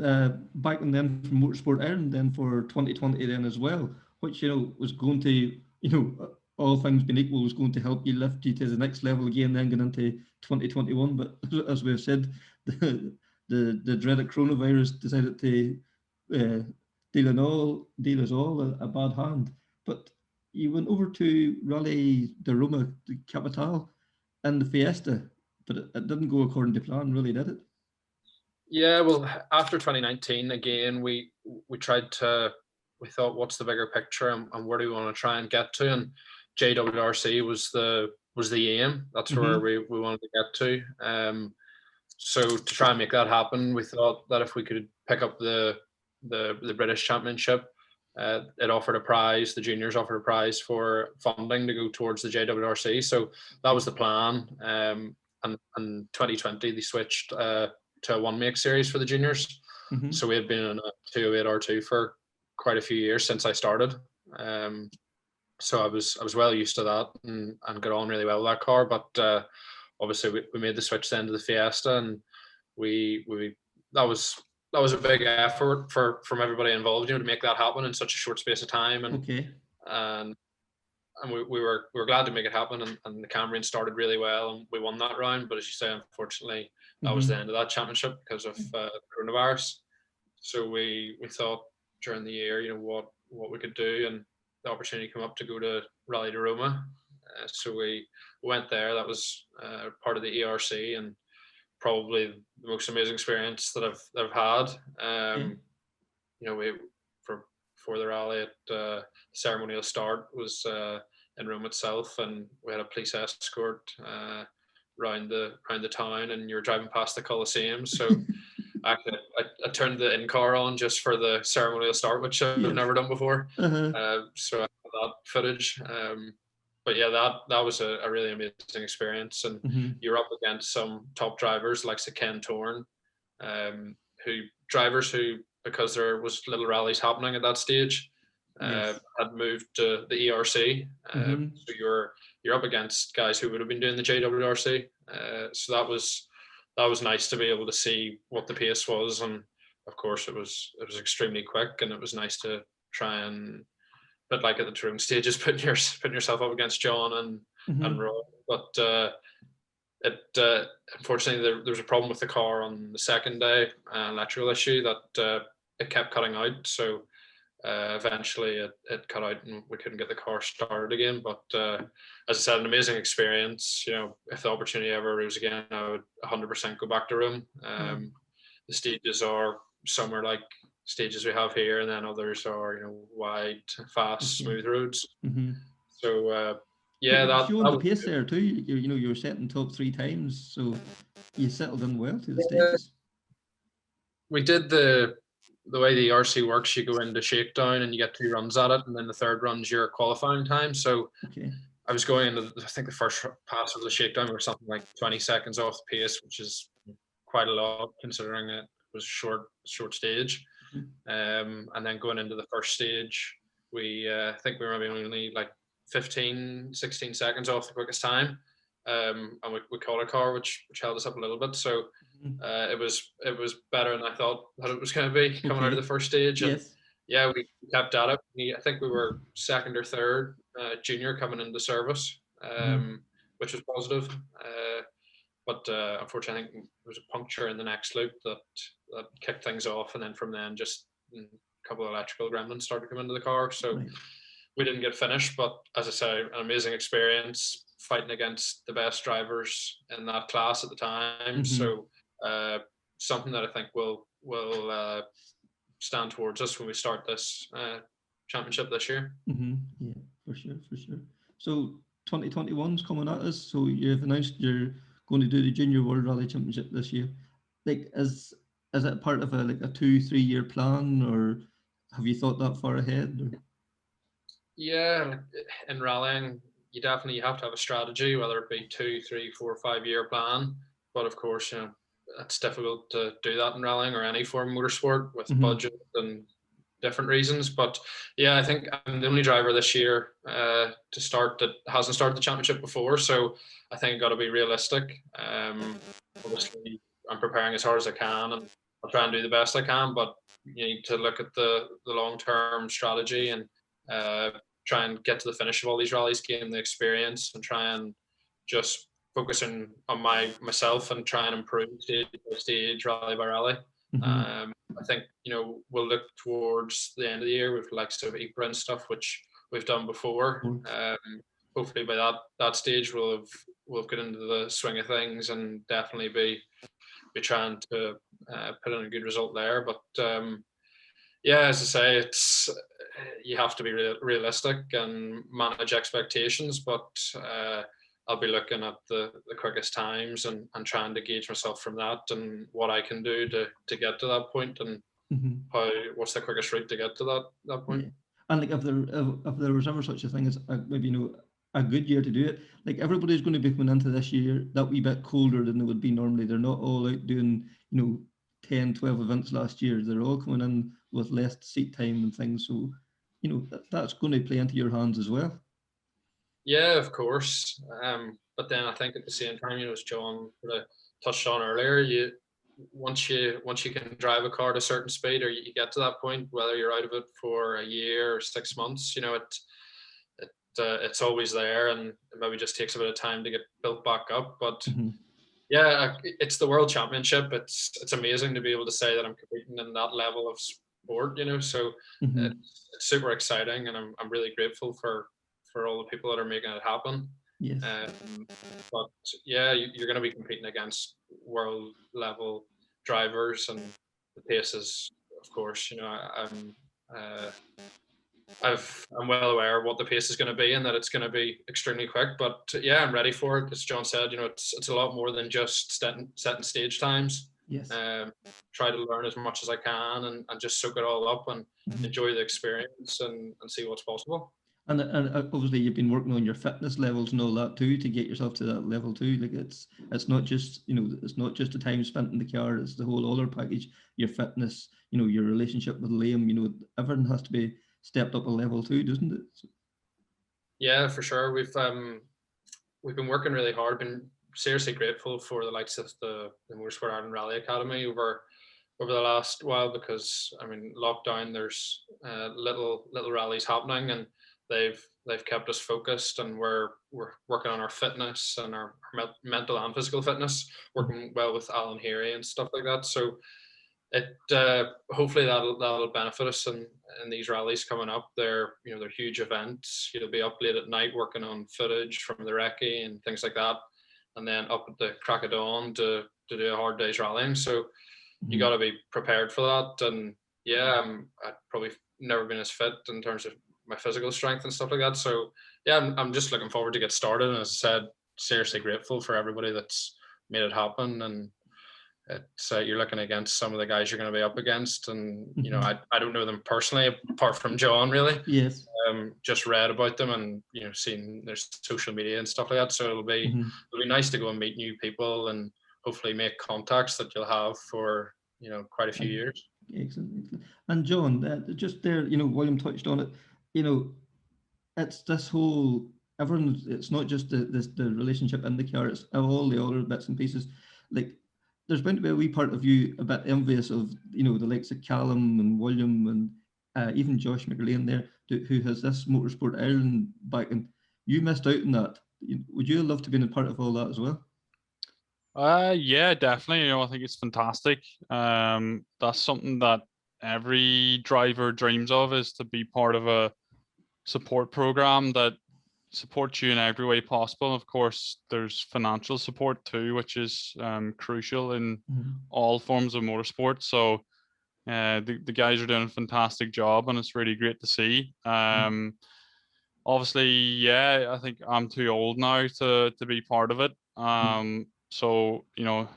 back and then from Motorsport Ireland then for 2020 then as well, which was going to all things being equal was going to help you lift you to the next level again, then going into 2021. But as we've said, the dreaded coronavirus decided to deal us all a bad hand. But you went over to Rally de Roma, the Capital, and the Fiesta, but it didn't go according to plan, really, did it? Yeah, well, after 2019, again, we thought, what's the bigger picture, and where do we want to try and get to? And JWRC was the aim. That's where we wanted to get to. So to try and make that happen, we thought that if we could pick up the British Championship, it offered a prize. The juniors offered a prize for funding to go towards the JWRC. So that was the plan. And 2020 they switched to a one-make series for the juniors. So we had been in a 208 R2 for quite a few years since I started. So I was well used to that and got on really well with that car. But obviously we made the switch then to the Fiesta, and that was a big effort from everybody involved, to make that happen in such a short space of time. And we were glad to make it happen, and the Cambrian started really well, and we won that round. But as you say, unfortunately, that was the end of that championship because of coronavirus. So we thought during the year, what we could do, and the opportunity came up to go to Rally de Roma. So we went there. That was part of the ERC, and probably the most amazing experience that I've had. We for the rally at the ceremonial start was in Rome itself, and we had a police escort around the town, and you were driving past the Colosseum. So actually, I turned the in-car on just for the ceremonial start, which I've never done before. So I have that footage. But yeah, that was a really amazing experience, and you're up against some top drivers like Ken Torn, who, because there was little rallies happening at that stage, had moved to the ERC. So you're up against guys who would have been doing the JWRC. So that was nice to be able to see what the pace was, and of course it was extremely quick, and it was nice to try and, but like at the Tyrone stages, putting yourself up against John and Roy. But unfortunately there was a problem with the car on the second day, an electrical issue that it kept cutting out. So eventually it cut out, and we couldn't get the car started again. But as I said, an amazing experience. If the opportunity ever arose again, I would 100% go back to Rome. The stages are somewhere like stages we have here, and then others are wide, fast, smooth roads. So that showing the pace there too. You were setting top 3 times, so you settled in well to the stages. We did the way the RC works. You go into shakedown and you get 2 runs at it, and then the third run's your qualifying time. So I was going into, I think the first pass of the shakedown were something like 20 seconds off the pace, which is quite a lot considering it was a short stage. And then going into the first stage, I think we were maybe only like 15, 16 seconds off the quickest time. And we caught a car which held us up a little bit. So it was better than I thought that it was going to be coming out of the first stage. And Yes. yeah, we kept at it. I think we were second or third junior coming into service, which was positive. But unfortunately, I think there was a puncture in the next loop that kicked things off, and then from then just a couple of electrical gremlins started coming into the car. So we didn't get finished, but as I say, an amazing experience fighting against the best drivers in that class at the time. So something that I think will stand towards us when we start this championship this year. Yeah, for sure. So 2021's coming at us. So you've announced you're going to do the Junior World Rally Championship this year. Like, is it part of a 2-3 year plan, or have you thought that far ahead? Or? Yeah, in rallying, you definitely have to have a strategy, whether it be 2, 3, 4, 5 year plan. But of course, it's difficult to do that in rallying or any form of motorsport with budget and different reasons. But yeah, I think I'm the only driver this year to start that hasn't started the championship before. So I think I've got to be realistic. Obviously, I'm preparing as hard as I can, and I'll try and do the best I can. But you need to look at the long-term strategy and try and get to the finish of all these rallies, gain the experience, and try and just focusing on myself and try and improve stage by stage, rally by rally. I think we'll look towards the end of the year with likes of IPRA and stuff, which we've done before. Hopefully by that stage we'll have got into the swing of things and definitely be trying to put in a good result there. But yeah, as I say, you have to be realistic and manage expectations, but I'll be looking at the quickest times and trying to gauge myself from that and what I can do to get to that point, and what's the quickest route to get to that point. Yeah. And like if there was ever such a thing as maybe a good year to do it, like everybody's going to be coming into this year that wee bit colder than they would be normally. They're not all out doing 10, 12 events last year. They're all coming in with less seat time and things. So that's going to play into your hands as well. Yeah, of course. But then I think at the same time, as John touched on earlier, once you can drive a car at a certain speed, or you get to that point, whether you're out of it for a year or 6 months, it's always there, and it maybe just takes a bit of time to get built back up. But yeah, it's the World Championship. It's amazing to be able to say that I'm competing in that level of sport, So it's super exciting, and I'm really grateful for all the people that are making it happen. Yes. But yeah, you're going to be competing against world level drivers, and the pace is, of course, I'm well aware of what the pace is going to be and that it's going to be extremely quick. But yeah, I'm ready for it. As John said, it's a lot more than just setting stage times. Yes. Try to learn as much as I can and just soak it all up and enjoy the experience and see what's possible. And obviously you've been working on your fitness levels and all that too to get yourself to that level too. Like it's not just it's not just the time spent in the car. It's the whole other package. Your fitness, your relationship with Liam. Everything has to be stepped up a level too, doesn't it? Yeah, for sure. We've been working really hard. Been seriously grateful for the likes of the Motorsport Ireland Rally Academy over the last while, because lockdown, there's little rallies happening, and they've kept us focused, and we're working on our fitness and our mental and physical fitness, working well with Alan Heary and stuff like that. So it hopefully that'll benefit us in these rallies coming up. They're huge events. You'll be up late at night working on footage from the recce and things like that, and then up at the crack of dawn to do a hard day's rallying. So you got to be prepared for that. And yeah, I've probably never been as fit in terms of my physical strength and stuff like that. So yeah, I'm just looking forward to get started. And as I said, seriously grateful for everybody that's made it happen. And it's you're looking against some of the guys you're going to be up against, and I don't know them personally apart from John, really. Yes. Just read about them and seen their social media and stuff like that. So it'll be nice to go and meet new people and hopefully make contacts that you'll have for quite a few years. Excellent. And John, just there, William touched on it. it's this whole everyone. It's not just the relationship in the car. It's all the other bits and pieces. Like there's bound to be a wee part of you a bit envious of the likes of Callum and William and even Josh McLean there, who has this Motorsport Ireland back, and you missed out on that. Would you love to be a part of all that as well? Yeah, definitely. I think it's fantastic. That's something that every driver dreams of, is to be part of a support program that supports you in every way possible. Of course, there's financial support too, which is crucial in all forms of motorsport. So the guys are doing a fantastic job, and it's really great to see. Obviously, yeah, I think I'm too old now to be part of it. So,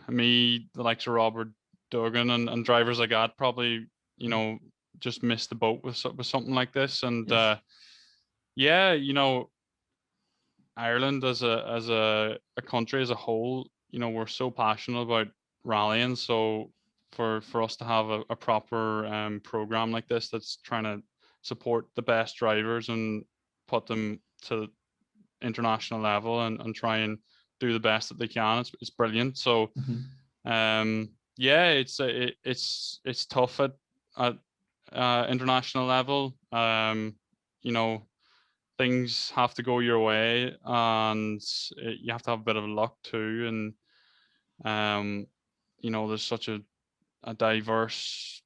me, the likes of Robert Duggan and drivers like that probably, just missed the boat with something like this. And yeah, Ireland as a country as a whole, we're so passionate about rallying. So for us to have a proper program like this that's trying to support the best drivers and put them to international level and try and do the best that they can, it's brilliant. So yeah, it's tough at international level. Things have to go your way, and you have to have a bit of luck too. And there's such a diverse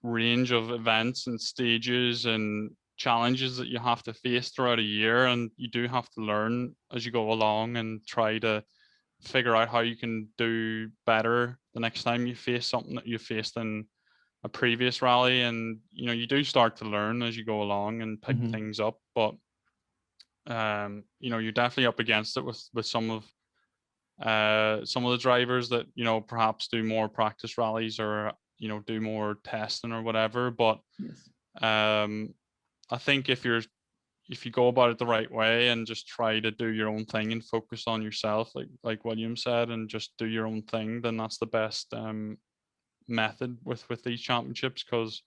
range of events and stages and challenges that you have to face throughout a year, and you do have to learn as you go along and try to figure out how you can do better the next time you face something that you faced in a previous rally. And you do start to learn as you go along and pick things up, but you're definitely up against it with some of the drivers that perhaps do more practice rallies or do more testing or whatever. But I think if you go about it the right way and just try to do your own thing and focus on yourself, like William said, and just do your own thing, then that's the best method with these championships, because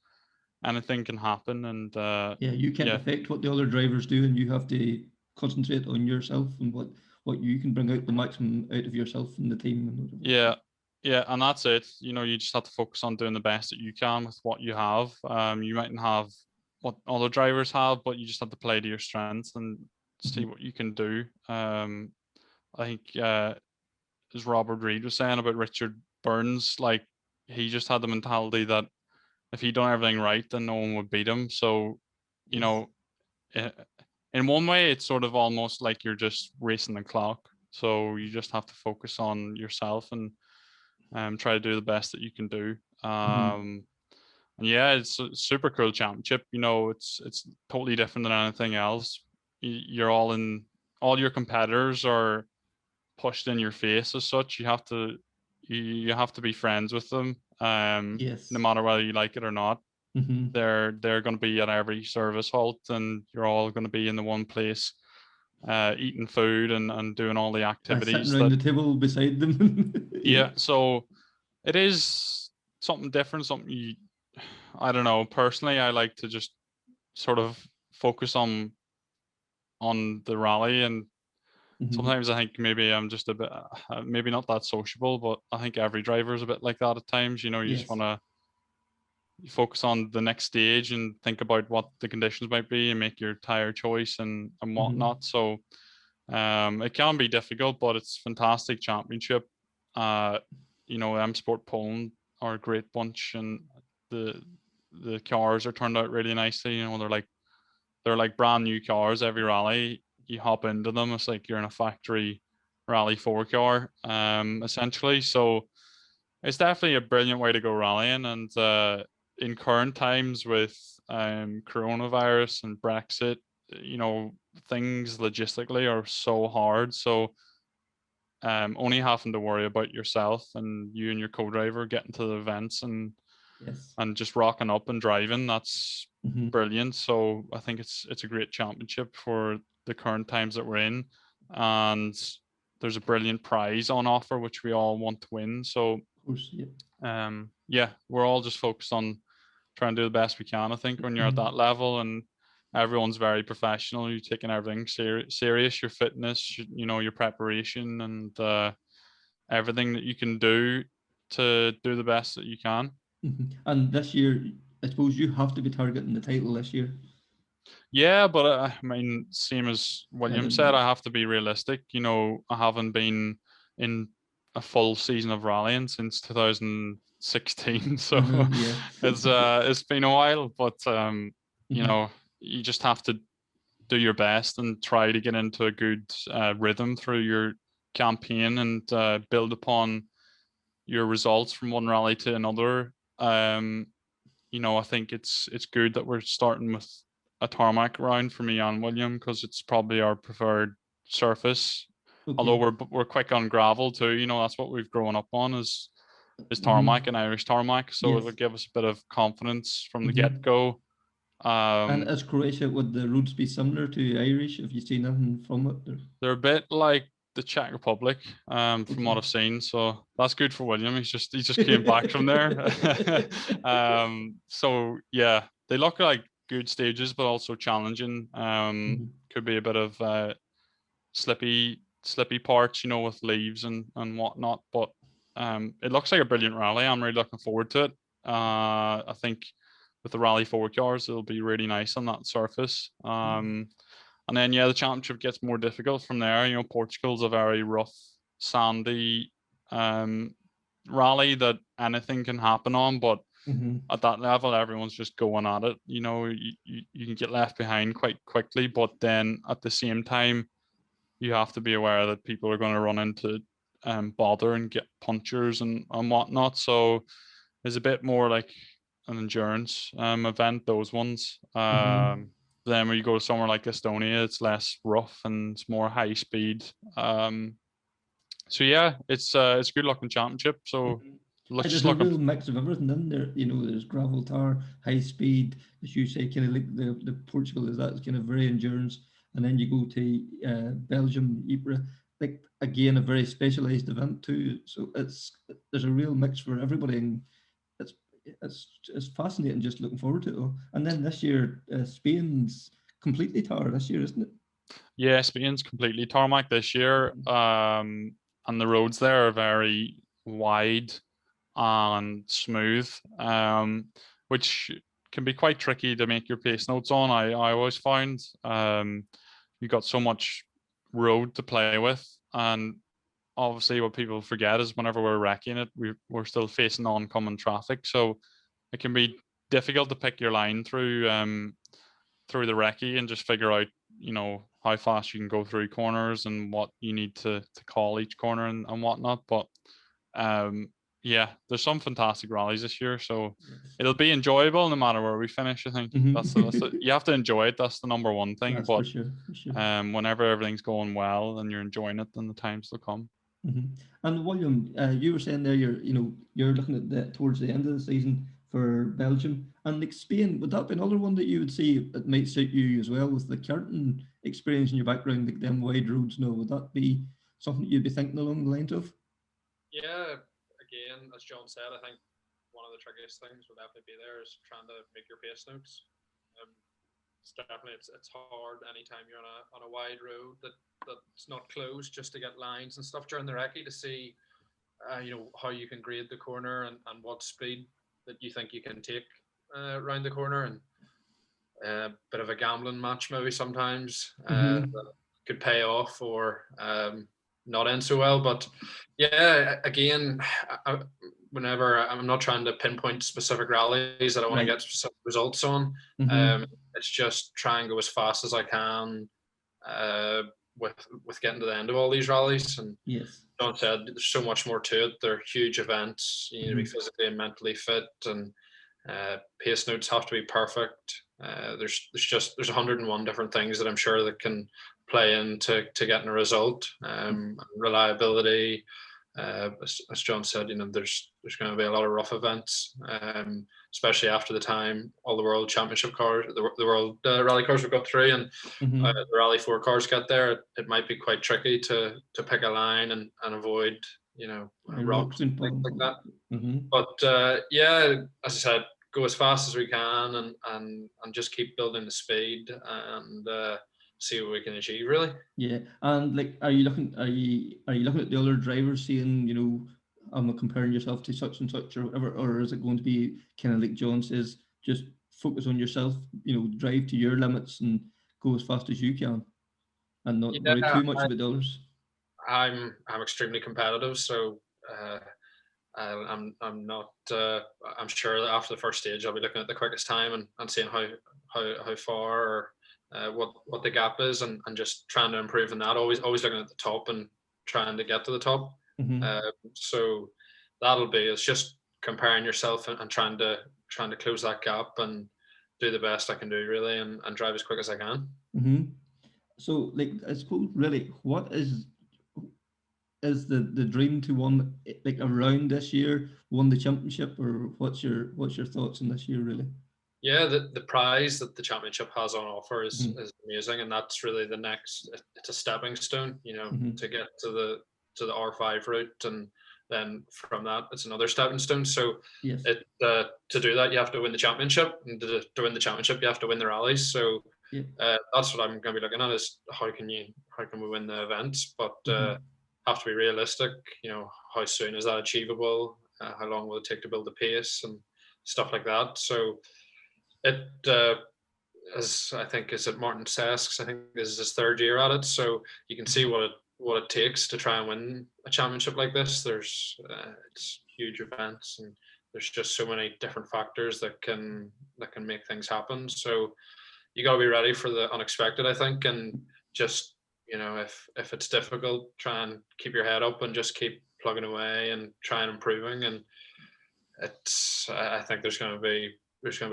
anything can happen. And you can't affect what the other drivers do, and you have to concentrate on yourself and what you can bring out the maximum out of yourself and the team. Yeah, and that's it. You just have to focus on doing the best that you can with what you have. You mightn't have what other drivers have, but you just have to play to your strengths and see what you can do. I think as Robert Reid was saying about Richard Burns, like, he just had the mentality that if he done everything right, then no one would beat him. So, in one way, it's sort of almost like you're just racing the clock. So you just have to focus on yourself and try to do the best that you can do. And yeah, it's a super cool championship. It's totally different than anything else. You're all your competitors are pushed in your face as such. You have to be friends with them. No matter whether you like it or not. They're going to be at every service halt, and you're all going to be in the one place, eating food and doing all the activities. Sitting around the table beside them. Yeah, so it is something different. I don't know. Personally, I like to just sort of focus on the rally, and sometimes I think maybe I'm just a bit, maybe not that sociable, but I think every driver is a bit like that at times. You just want to focus on the next stage and think about what the conditions might be and make your tire choice and whatnot. So it can be difficult, but it's fantastic championship. M Sport Poland are a great bunch, and the cars are turned out really nicely. They're like brand new cars every rally. You hop into them, it's like you're in a factory Rally 4 car, essentially. So it's definitely a brilliant way to go rallying. And in current times with coronavirus and Brexit, things logistically are so hard. So only having to worry about yourself and you and your co-driver getting to the events and just rocking up and driving, that's brilliant. So I think it's a great championship for the current times that we're in, and there's a brilliant prize on offer which we all want to win. So we're all just focused on trying to do the best we can, I think, when you're at that level. And everyone's very professional. You're taking everything serious, your fitness, your preparation, and everything that you can do to do the best that you can. And this year, I suppose you have to be targeting the title this year. Yeah, but I mean, same as William said, I have to be realistic. I haven't been in a full season of rallying since 2016, so Yeah. it's been a while. But you just have to do your best and try to get into a good rhythm through your campaign and build upon your results from one rally to another. I think it's good that we're starting with a tarmac round for me and William, because it's probably our preferred surface. Okay. Although we're quick on gravel too. That's what we've grown up on is tarmac and Irish tarmac. So Yes. it'll give us a bit of confidence from the get go. And as Croatia, would the roads be similar to Irish? Have you seen anything from it? They're a bit like the Czech Republic, from Okay. what I've seen. So that's good for William. He just came back from there. So yeah, they look like good stages, but also challenging. Could be a bit of slippy parts, with leaves and whatnot. But it looks like a brilliant rally. I'm really looking forward to it. I think with the Rally 4 cars, it'll be really nice on that surface. And then, the championship gets more difficult from there. Portugal's a very rough, sandy rally that anything can happen on. But at that level, everyone's just going at it. You can get left behind quite quickly. But then at the same time, you have to be aware that people are going to run into bother and get punctures and whatnot. So it's a bit more like an endurance event, those ones. Then when you go to somewhere like Estonia, it's less rough and it's more high speed. So yeah, it's a good looking championship. So there's a real mix of everything in there. There's gravel, tar, high speed, as you say, kind of like the Portugal is that kind of very endurance, and then you go to Belgium, Ypres, like again a very specialized event too. So there's a real mix for everybody, and it's fascinating. Just looking forward to it all. And then this year, Spain's completely tar this year, isn't it? Yeah, Spain's completely tarmac this year. And the roads there are very wide and smooth, which can be quite tricky to make your pace notes on. I always found you got so much road to play with, and obviously what people forget is whenever we're wrecking it, we're still facing oncoming traffic, so it can be difficult to pick your line through the recce and just figure out how fast you can go through corners and what you need to call each corner and whatnot. But there's some fantastic rallies this year, so it'll be enjoyable no matter where we finish. I think that's you have to enjoy it. That's the number one thing. That's but for sure. Whenever everything's going well and you're enjoying it, then the times will come. And William, you were saying there you're looking at towards the end of the season for Belgium and like Spain. Would that be another one that you would say it might suit you as well with the karting experience in your background, like them wide roads? No, would that be something you'd be thinking along the lines of? Yeah, again, as John said, I think one of the trickiest things would definitely be there is trying to make your pace notes. It's hard anytime you're on a wide road that's not closed, just to get lines and stuff during the recce to see how you can grade the corner and what speed that you think you can take around the corner, and a bit of a gambling match maybe sometimes that could pay off or not end so well. But yeah, again, whenever I'm not trying to pinpoint specific rallies that I want to get specific results on, it's just try and go as fast as I can with getting to the end of all these rallies. And John said there's so much more to it. They're huge events. You need to be physically and mentally fit, and pace notes have to be perfect. There's 101 different things that I'm sure that can play into getting a result. Reliability, as John said, there's going to be a lot of rough events, especially after the time all the World Championship cars, the World Rally cars will go through, and the Rally 4 cars get there. It might be quite tricky to pick a line and avoid rocks and things like that. But as I said, go as fast as we can and just keep building the speed and see what we can achieve, really. Yeah, and like, are you looking at the other drivers, seeing, comparing yourself to such and such or whatever, or is it going to be kind of like John says, just focus on yourself, drive to your limits and go as fast as you can, and not worry too much about the others? I'm extremely competitive, so I'm not. I'm sure that after the first stage, I'll be looking at the quickest time and seeing how far or what the gap is, and just trying to improve in that. Always looking at the top and trying to get to the top. So it's just comparing yourself and trying to close that gap and do the best I can do, really, and drive as quick as I can. So, like, I suppose, really, what is the dream to win, like, around this year, won the championship, or what's your thoughts on this year, really? Yeah, the prize that the championship has on offer is amazing, and that's really the next. It's a stepping stone, to get to the R5 route, and then from that it's another stepping stone. So yes, to do that, you have to win the championship, and to win the championship, you have to win the rallies. So that's what I'm going to be looking at, is how can we win the events, but have to be realistic. How soon is that achievable? How long will it take to build the pace and stuff like that? So it as I think is at Martin Sesks, I think this is his third year at it, so you can see what it takes to try and win a championship like this. There's it's huge events, and there's just so many different factors that can make things happen. So you got to be ready for the unexpected, I think, and just if it's difficult, try and keep your head up and just keep plugging away and try and improving. And I think there's going to be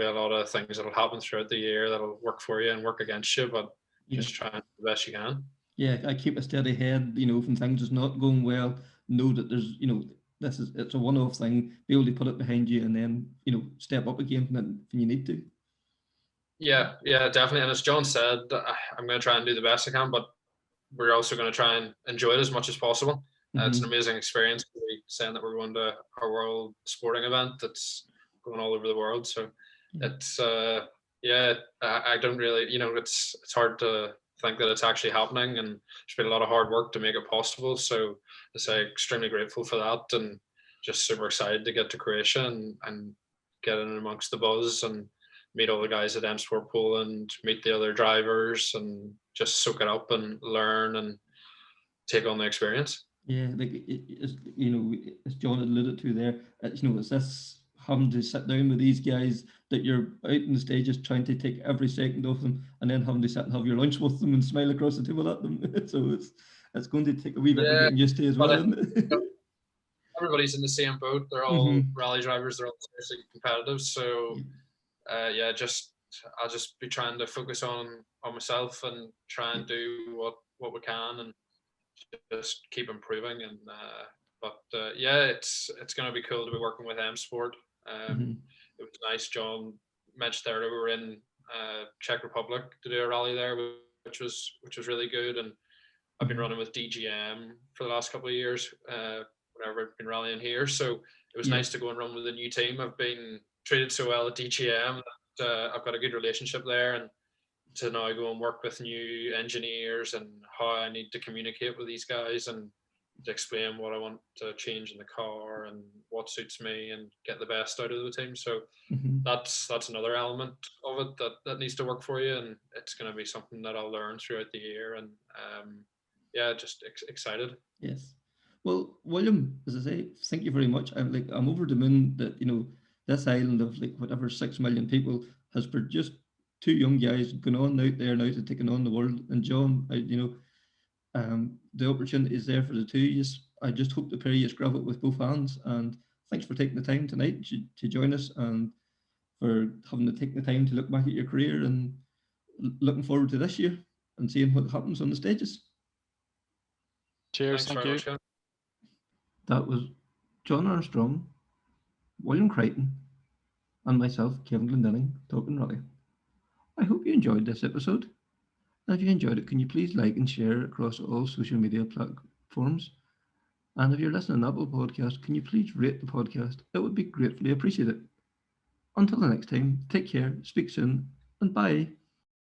a lot of things that'll happen throughout the year that'll work for you and work against you, but just try and do the best you can. Yeah, I keep a steady head, when things is not going well, know that there's, it's a one-off thing, be able to put it behind you and then, step up again when you need to. Yeah, definitely. And as John said, I'm going to try and do the best I can, but we're also going to try and enjoy it as much as possible. It's an amazing experience. We're saying that we're going to a world sporting event that's going all over the world. So it's I don't really, it's hard to think that it's actually happening, and there's been a lot of hard work to make it possible. So I say extremely grateful for that, and just super excited to get to Croatia and get in amongst the buzz and meet all the guys at M Sport Poland, meet the other drivers, and just soak it up and learn and take on the experience. Yeah, like as John alluded to there, it's this having to sit down with these guys that you're out in the stages trying to take every second of them, and then having to sit and have your lunch with them and smile across the table at them. So it's going to take a wee bit of getting used to as well, isn't it? Everybody's in the same boat. They're all rally drivers. They're all seriously competitive. So I'll just be trying to focus on myself and try and do what we can and just keep improving. And it's going to be cool to be working with M Sport. It was nice. John mentioned there that we were in Czech Republic to do a rally there, which was really good. And I've been running with DGM for the last couple of years whenever I've been rallying here. So it was nice to go and run with a new team. I've been treated so well at DGM that I've got a good relationship there, and to now go and work with new engineers and how I need to communicate with these guys and to explain what I want to change in the car and what suits me and get the best out of the team. So that's another element of it that needs to work for you, and it's going to be something that I'll learn throughout the year. And just excited. Yes. Well, William, as I say, thank you very much. I'm over the moon that this island of whatever 6 million people has produced two young guys going on out there now to taking on the world. And John, the opportunity is there for the two of you. I just hope the pair of you grab it with both hands. And thanks for taking the time tonight to join us, and for having to take the time to look back at your career, and looking forward to this year and seeing what happens on the stages. Cheers, thank you. Much, that was Jon Armstrong, William Creighton, and myself, Kevin Glendinning, talking rally. I hope you enjoyed this episode. And if you enjoyed it, can you please like and share across all social media platforms? And if you're listening to Apple Podcast, can you please rate the podcast? That would be gratefully appreciated. Until the next time, take care, speak soon, and bye.